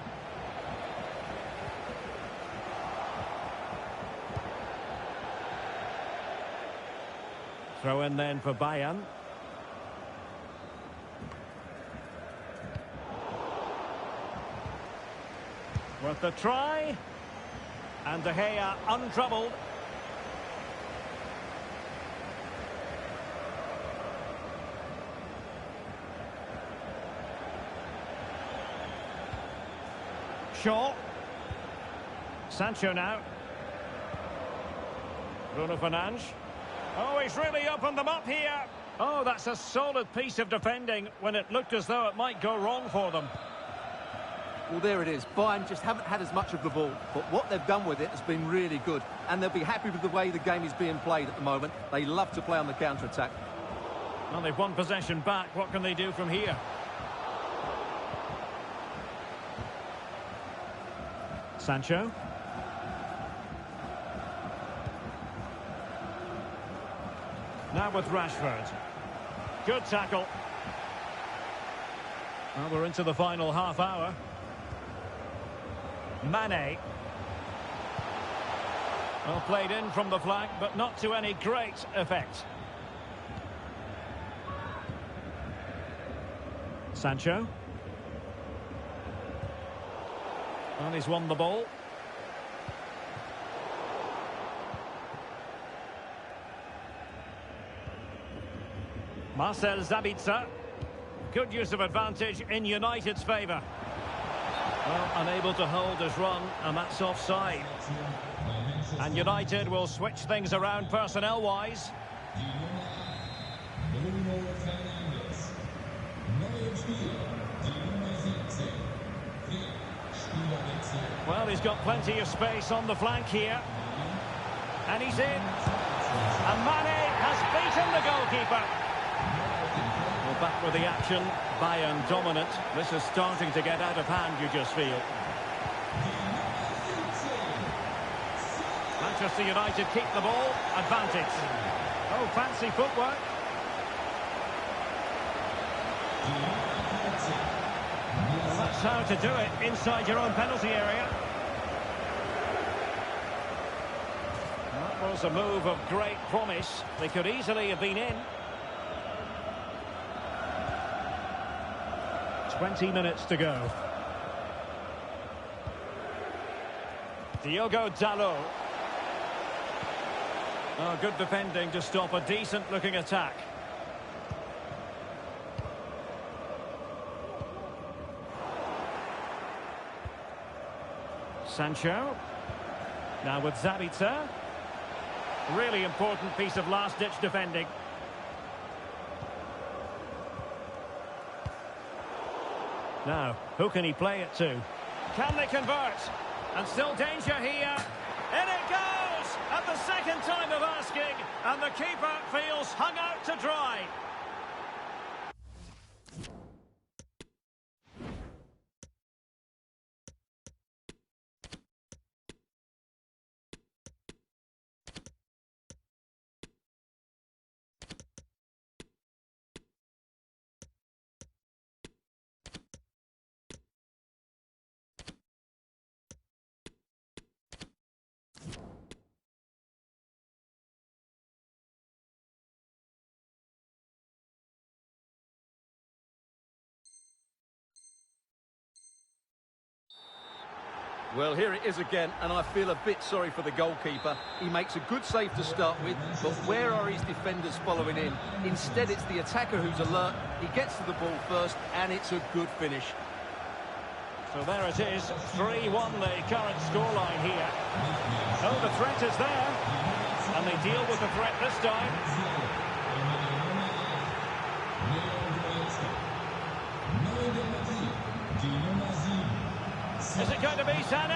Throw in then for Bayern. Worth the try, and De Gea untroubled. Shaw. Sancho now. Bruno Fernandes. Oh, he's really opened them up here. Oh, that's a solid piece of defending when it looked as though it might go wrong for them. Well, there it is. Bayern just haven't had as much of the ball, but what they've done with it has been really good, and they'll be happy with the way the game is being played at the moment. They love to play on the counter-attack. Well, they've won possession back. What can they do from here? Sancho. Now with Rashford. Good tackle. Well, we're into the final half hour. Mane. Well, played in from the flank, but not to any great effect. Sancho. Well, he's won the ball. Marcel Sabitzer. Good use of advantage in United's favour. Well, unable to hold his run, and that's offside. And United will switch things around personnel-wise. Well, he's got plenty of space on the flank here. And he's in. And Mane has beaten the goalkeeper. Well, back with the action. Bayern dominant. This is starting to get out of hand, you just feel. Manchester United keep the ball. Advantage. Oh, fancy footwork. Well, that's how to do it inside your own penalty area. That was a move of great promise. They could easily have been in. 20 minutes to go. Diogo Dalot. Oh, good defending to stop a decent-looking attack. Sancho. Now with Sabitzer. Really important piece of last-ditch defending. Now, who can he play it to? Can they convert? And still danger here. In it goes! At the second time of asking, and the keeper feels hung out to dry. Well, here it is again, and I feel a bit sorry for the goalkeeper. He makes a good save to start with, but where are his defenders following in? Instead, it's the attacker who's alert. He gets to the ball first, and it's a good finish. So there it is, 3-1 the current scoreline here. Oh, the threat is there, and they deal with the threat this time. Is it going to be Sané?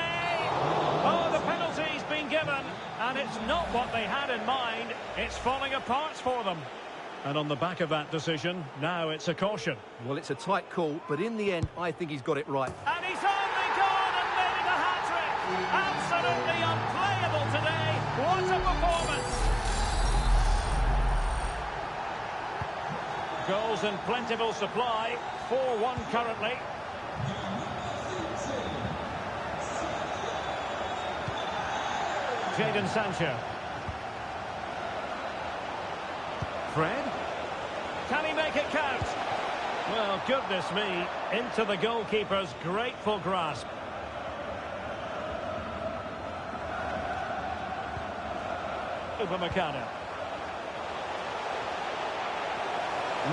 Oh, the penalty's been given, and it's not what they had in mind. It's falling apart for them. And on the back of that decision, now it's a caution. Well, it's a tight call, but in the end, I think he's got it right. And he's only gone and made it a hat-trick. Absolutely unplayable today. What a performance. Goals in plentiful supply. 4-1 currently. Jadon Sancho. Fred. Can he make it count? Well, goodness me, into the goalkeeper's grateful grasp. Upamecano.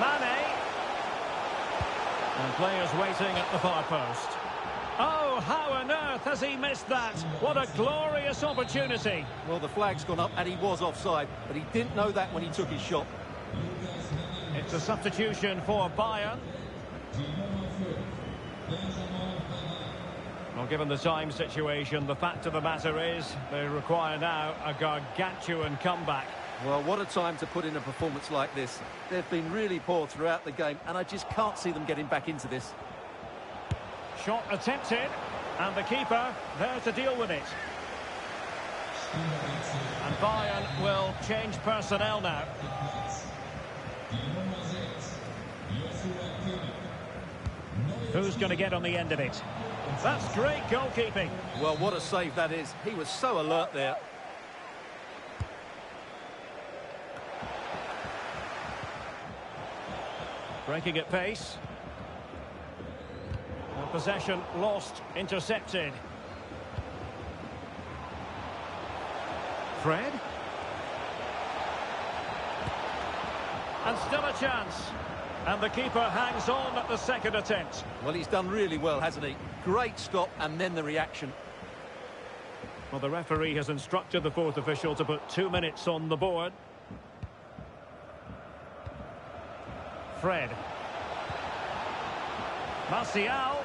Mane. And players waiting at the far post. Oh, how on earth has he missed that? What a glorious opportunity. Well, the flag's gone up and he was offside, but he didn't know that when he took his shot. It's a substitution for Bayern. Well, given the time situation, the fact of the matter is they require now a gargantuan comeback. Well, what a time to put in a performance like this. They've been really poor throughout the game, and I just can't see them getting back into this. Shot attempted, and the keeper there to deal with it. And Bayern will change personnel now. Who's going to get on the end of it? That's great goalkeeping. Well, what a save that is. He was so alert there. Breaking at pace. Possession lost, intercepted. Fred. And still a chance. And the keeper hangs on at the second attempt. Well, he's done really well, hasn't he? Great stop, and then the reaction. Well, the referee has instructed the fourth official to put 2 minutes on the board. Fred. Martial.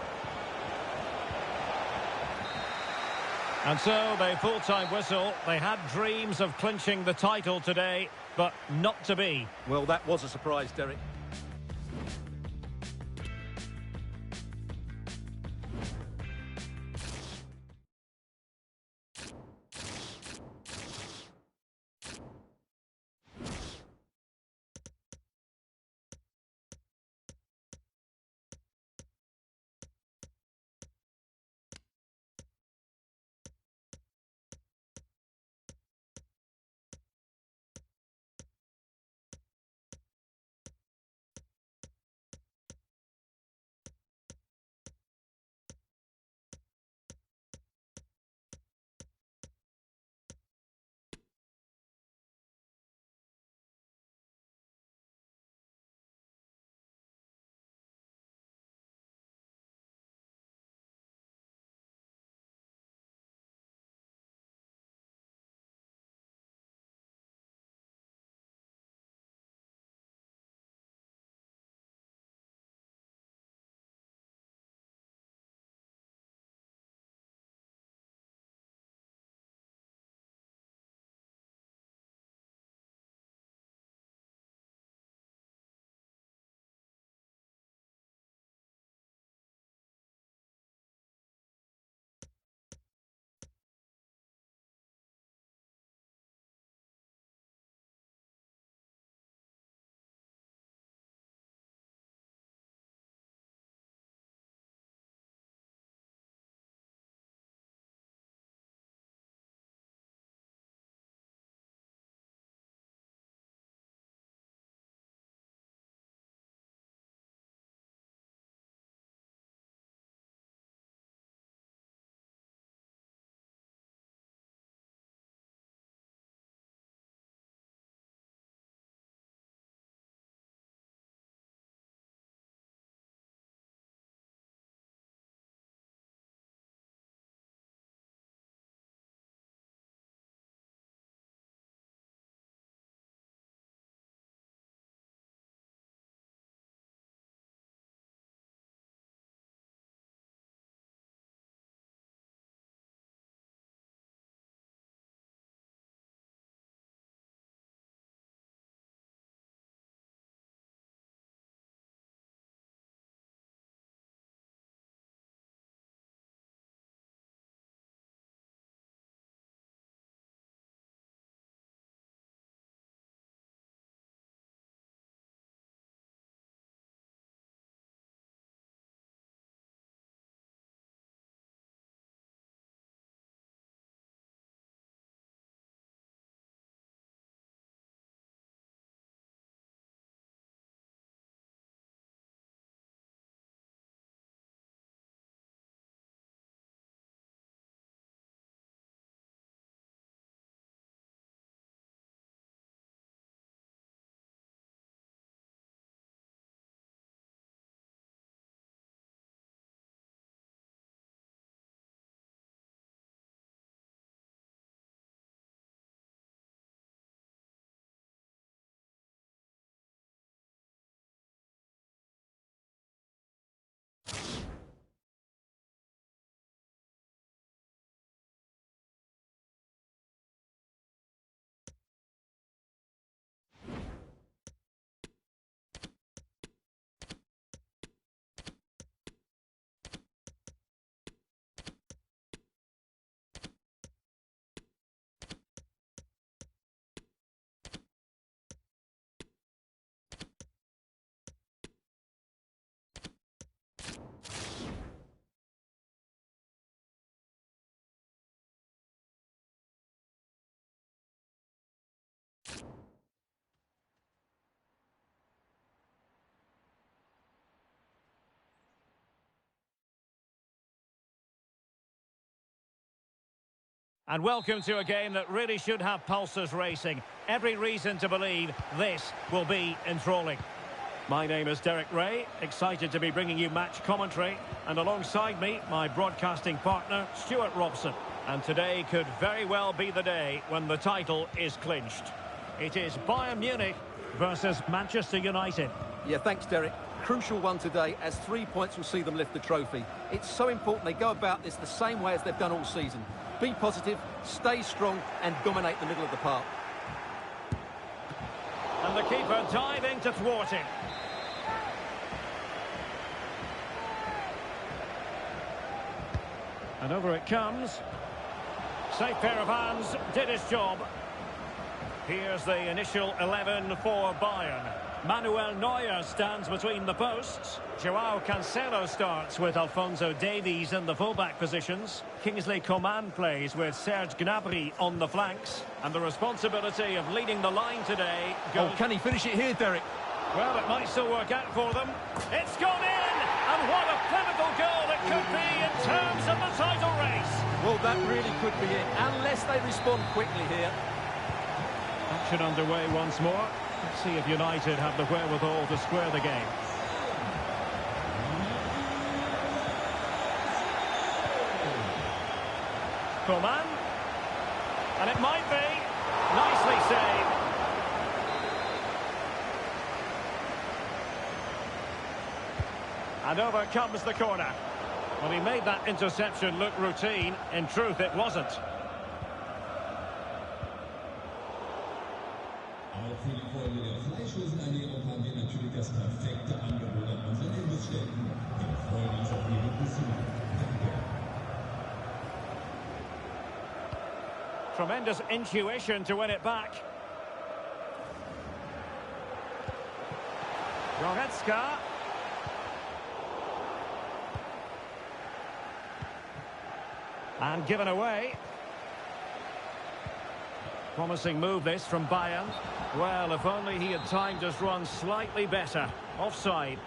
And so the full-time whistle. They had dreams of clinching the title today, but not to be. Well, that was a surprise, Derek. And welcome to a game that really should have pulses racing. Every reason to believe this will be enthralling. My name is Derek Ray, excited to be bringing you match commentary. And alongside me, my broadcasting partner, Stuart Robson. And today could very well be the day when the title is clinched. It is Bayern Munich versus Manchester United. Yeah, thanks, Derek. Crucial one today, as 3 points will see them lift the trophy. It's so important they go about this the same way as they've done all season. Be positive, stay strong, and dominate the middle of the park. And the keeper diving to thwart him. And over it comes. Safe pair of hands, did his job. Here's the initial 11 for Bayern. Manuel Neuer stands between the posts. Joao Cancelo starts with Alphonso Davies in the fullback positions. Kingsley Coman plays with Serge Gnabry on the flanks. And the responsibility of leading the line today goes... Oh, can he finish it here, Derek? Well, it might still work out for them. It's gone in! And what a pivotal goal it could be in terms of the title race. Well, that really could be it, unless they respond quickly here. Action underway once more. Let's see if United have the wherewithal to square the game. Coman. And it might be. Nicely saved. And over comes the corner. Well, he made that interception look routine. In truth, it wasn't. Auch für die Folge der fleischlosen Ernährung haben wir natürlich das perfekte Angebot an unseren Imbissstätten. Wir freuen uns auf Ihren Besuch. Danke. Tremendous intuition to win it back. Goretzka. And given away. Promising move this from Bayern. Well, if only he had timed his run slightly better. Offside.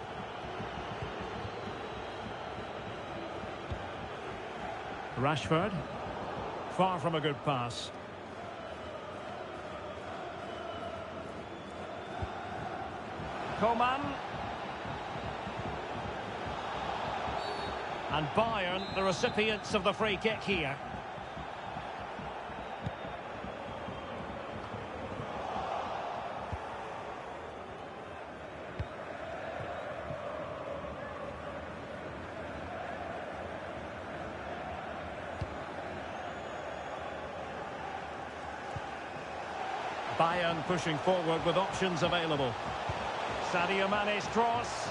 Rashford. Far from a good pass. Coman. And Bayern, the recipients of the free kick here. Bayern pushing forward with options available. Sadio Mane's cross.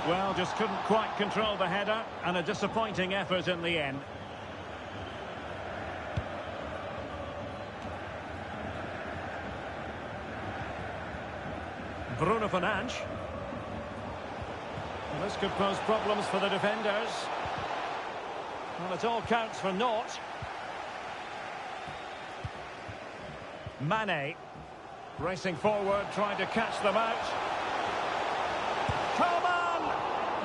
Well, just couldn't quite control the header, and a disappointing effort in the end. Bruno Fernandes. Well, this could pose problems for the defenders. Well, it all counts for naught. Mane. Racing forward, trying to catch them out. Coman!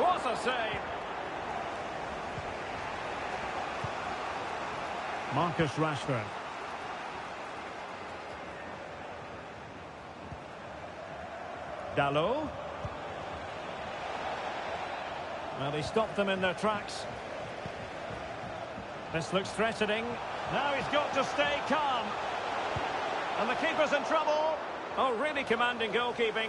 What a save! Marcus Rashford. Dalot. Well, he stopped them in their tracks. This looks threatening. Now he's got to stay calm. And the keeper's in trouble. Oh, really commanding goalkeeping.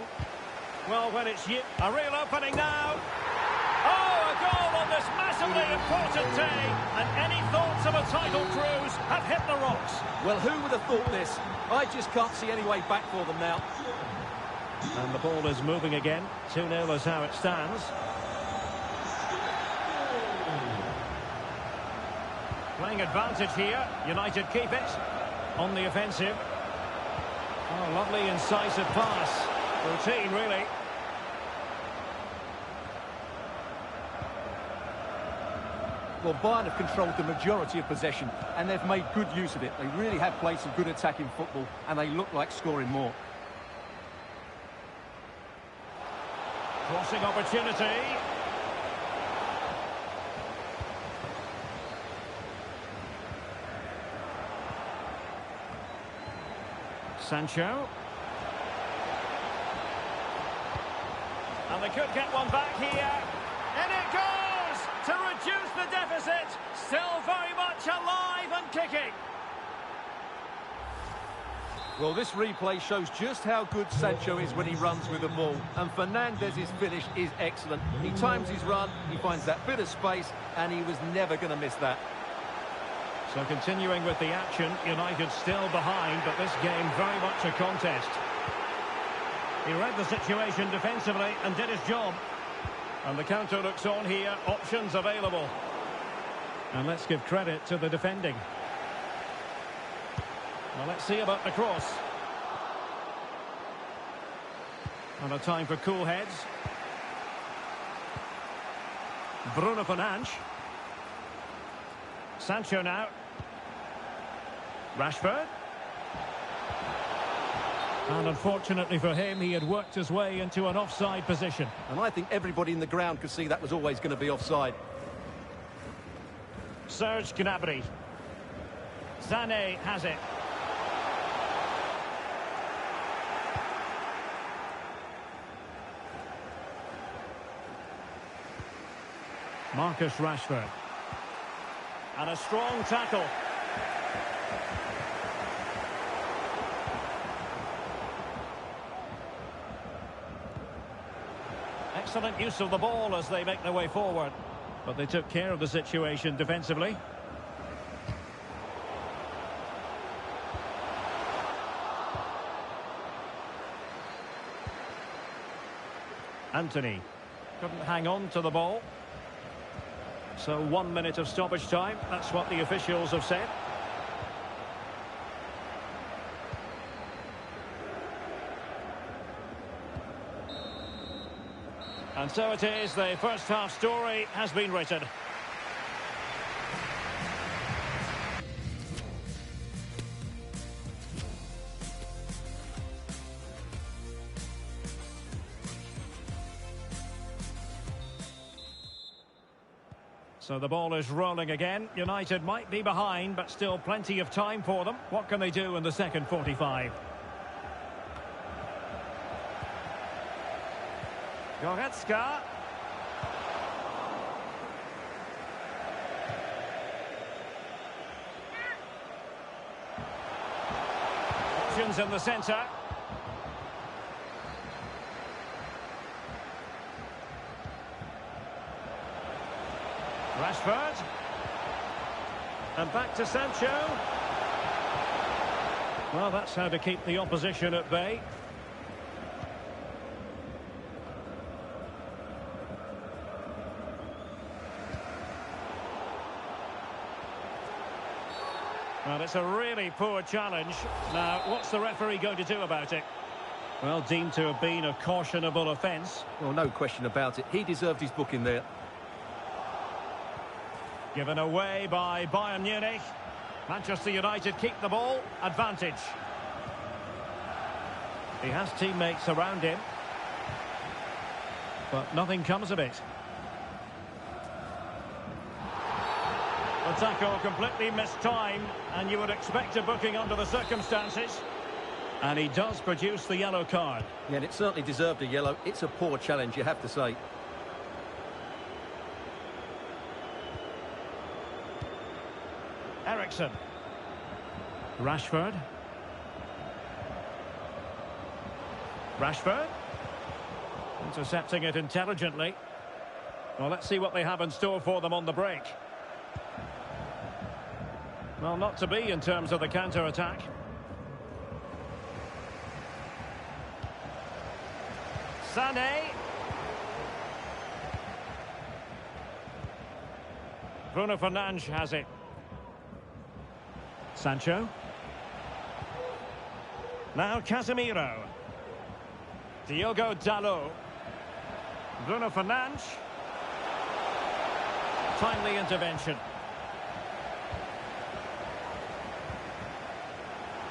Well, when it's you, a real opening now. Oh, a goal on this massively important day. And any thoughts of a title cruise have hit the rocks. Well, who would have thought this? I just can't see any way back for them now. And the ball is moving again. 2-0 is how it stands. Playing advantage here. United keep it. On the offensive. Oh, lovely incisive pass. Routine, really. Well, Bayern have controlled the majority of possession, and they've made good use of it. They really have played some good attacking football, and they look like scoring more. Crossing opportunity. Sancho. And they could get one back here. And it goes to reduce the deficit. Still very much alive and kicking. Well, this replay shows just how good Sancho is when he runs with the ball. And Fernandez's finish is excellent. He times his run, he finds that bit of space, and he was never going to miss that. So continuing with the action, United still behind, but this game very much a contest. He read the situation defensively and did his job. And the counter looks on here, options available. And let's give credit to the defending. Well, let's see about the cross. And a time for cool heads. Bruno Fernandes. Sancho now. Rashford. And unfortunately for him, he had worked his way into an offside position. And I think everybody in the ground could see that was always going to be offside. Serge Gnabry. Sané has it. Marcus Rashford. And a strong tackle. Excellent use of the ball as they make their way forward. But they took care of the situation defensively. Anthony couldn't hang on to the ball. So 1 minute of stoppage time. That's what the officials have said. And so it is, the first half story has been written. So the ball is rolling again. United might be behind, but still plenty of time for them. What can they do in the second 45? Goretzka. Options in the centre. Rashford. And back to Sancho. Well, that's how to keep the opposition at bay. Well, it's a really poor challenge. Now, what's the referee going to do about it? Well, deemed to have been a cautionable offence. Well, no question about it. He deserved his booking there. Given away by Bayern Munich. Manchester United keep the ball. Advantage. He has teammates around him. But nothing comes of it. The tackle completely missed time, and you would expect a booking under the circumstances. And he does produce the yellow card. Yeah, and it certainly deserved a yellow. It's a poor challenge, you have to say. Eriksen. Rashford. Rashford. Intercepting it intelligently. Well, let's see what they have in store for them on the break. Well, not to be in terms of the counter-attack. Sané. Bruno Fernandes has it. Sancho. Now Casemiro. Diogo Dalot. Bruno Fernandes. Timely intervention.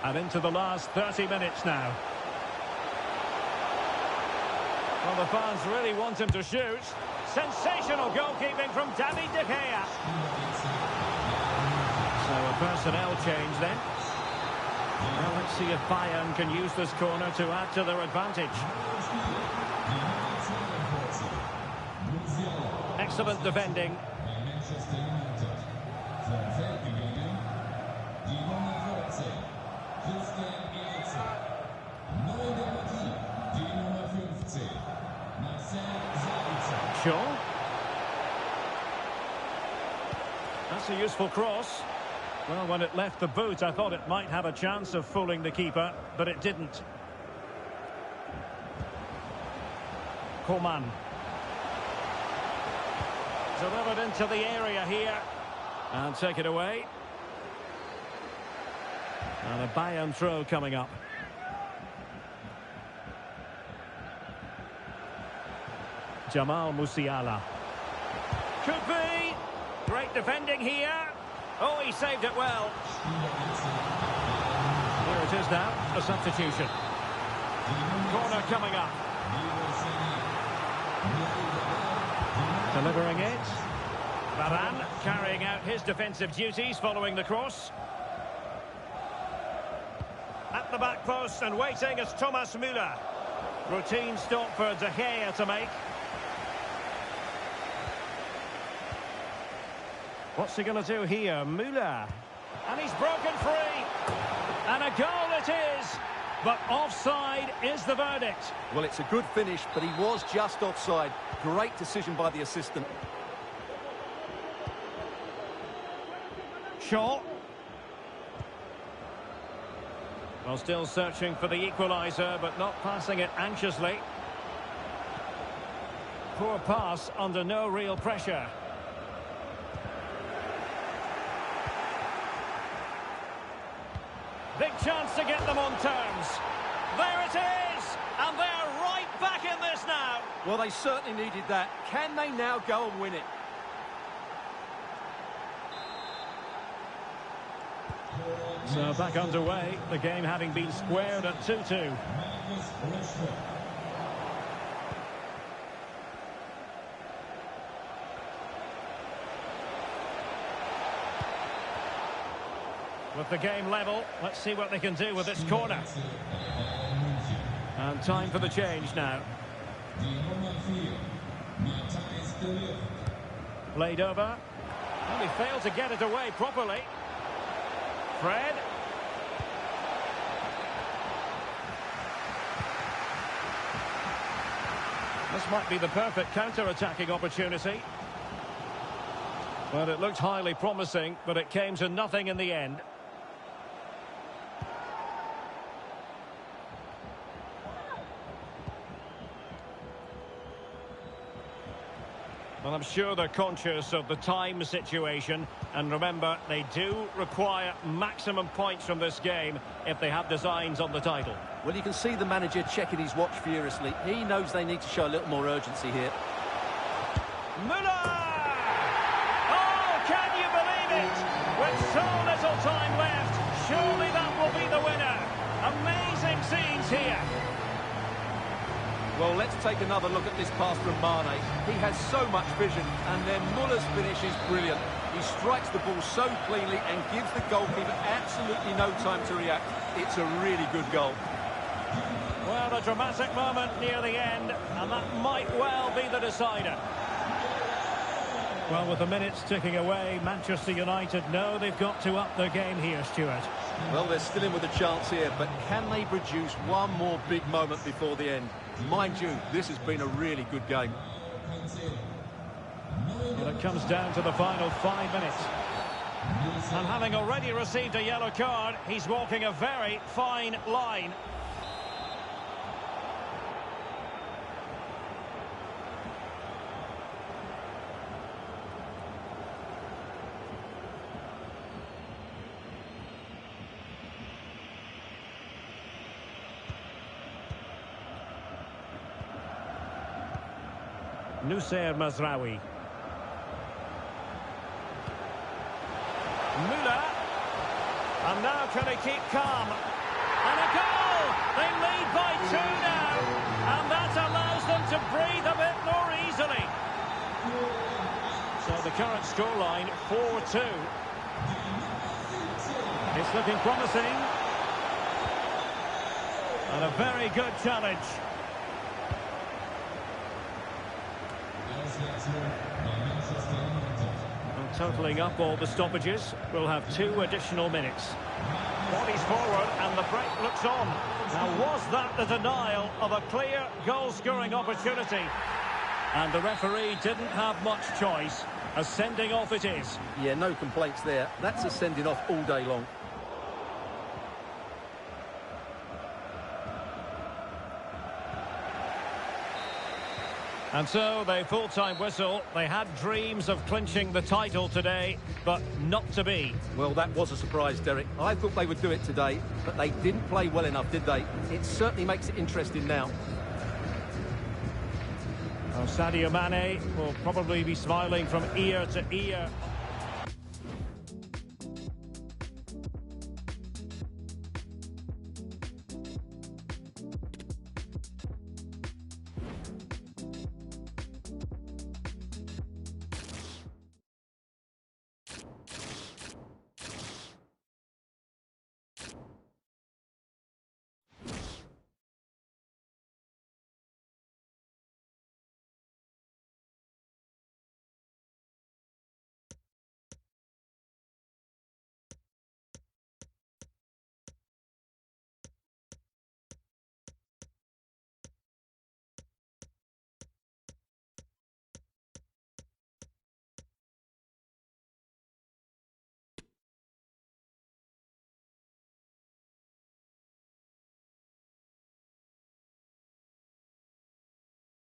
And into the last 30 minutes now. Well, the fans really want him to shoot. Sensational goalkeeping from David De Gea. So a personnel change then. Well, let's see if Bayern can use this corner to add to their advantage. Excellent defending. Shaw. That's a useful cross. Well, when it left the boot, I thought it might have a chance of fooling the keeper, but it didn't. Coman. Delivered into the area here. And take it away. And a Bayern throw coming up. Jamal Musiala. Could be. Great defending here. Oh, he saved it well. Here it is now, a substitution. Corner coming up. Delivering it. Varane carrying out his defensive duties following the cross. At the back post and waiting is Thomas Müller. Routine stop for De Gea to make. What's he going to do here? Müller. And he's broken free. And a goal it is. But offside is the verdict. Well, it's a good finish, but he was just offside. Great decision by the assistant. Shaw. Well, still searching for the equaliser, but not passing it anxiously. Poor pass under no real pressure. Big chance to get them on terms. There it is! And they're right back in this now. Well, they certainly needed that. Can they now go and win it? So back underway, the game having been squared at 2-2. With the game level, let's see what they can do with this corner. And time for the change now. Played over. Well, he failed to get it away properly. Fred. This might be the perfect counter-attacking opportunity. Well, it looked highly promising, but it came to nothing in the end. Well, I'm sure they're conscious of the time situation, and remember, they do require maximum points from this game if they have designs on the title. Well, you can see the manager checking his watch furiously. He knows they need to show a little more urgency here. Müller! Oh, can you believe it? With so little time left, surely that will be the winner. Amazing scenes here. Well, let's take another look at this pass from Mane. He has so much vision, and then Müller's finish is brilliant. He strikes the ball so cleanly and gives the goalkeeper absolutely no time to react. It's a really good goal. Well, a dramatic moment near the end, and that might well be the decider. Well, with the minutes ticking away, Manchester United know they've got to up their game here, Stuart. Well, they're still in with a chance here, but can they produce one more big moment before the end? Mind you, this has been a really good game. Well, it comes down to the final 5 minutes. And having already received a yellow card, he's walking a very fine line. Nusser Mazraoui. Müller. And now can he keep calm? And a goal! They lead by 2 now. And that allows them to breathe a bit more easily. So the current scoreline, 4-2. It's looking promising. And a very good challenge. And totalling up all the stoppages, we'll have 2 additional minutes. Bodies forward and the break looks on. Now, was that the denial of a clear goal-scoring opportunity? And the referee didn't have much choice. A sending off it is. Yeah, no complaints there. That's a sending off all day long. And so, the full-time whistle. They had dreams of clinching the title today, but not to be. Well, that was a surprise, Derek. I thought they would do it today, but they didn't play well enough, did they? It certainly makes it interesting now. Well, Sadio Mane will probably be smiling from ear to ear.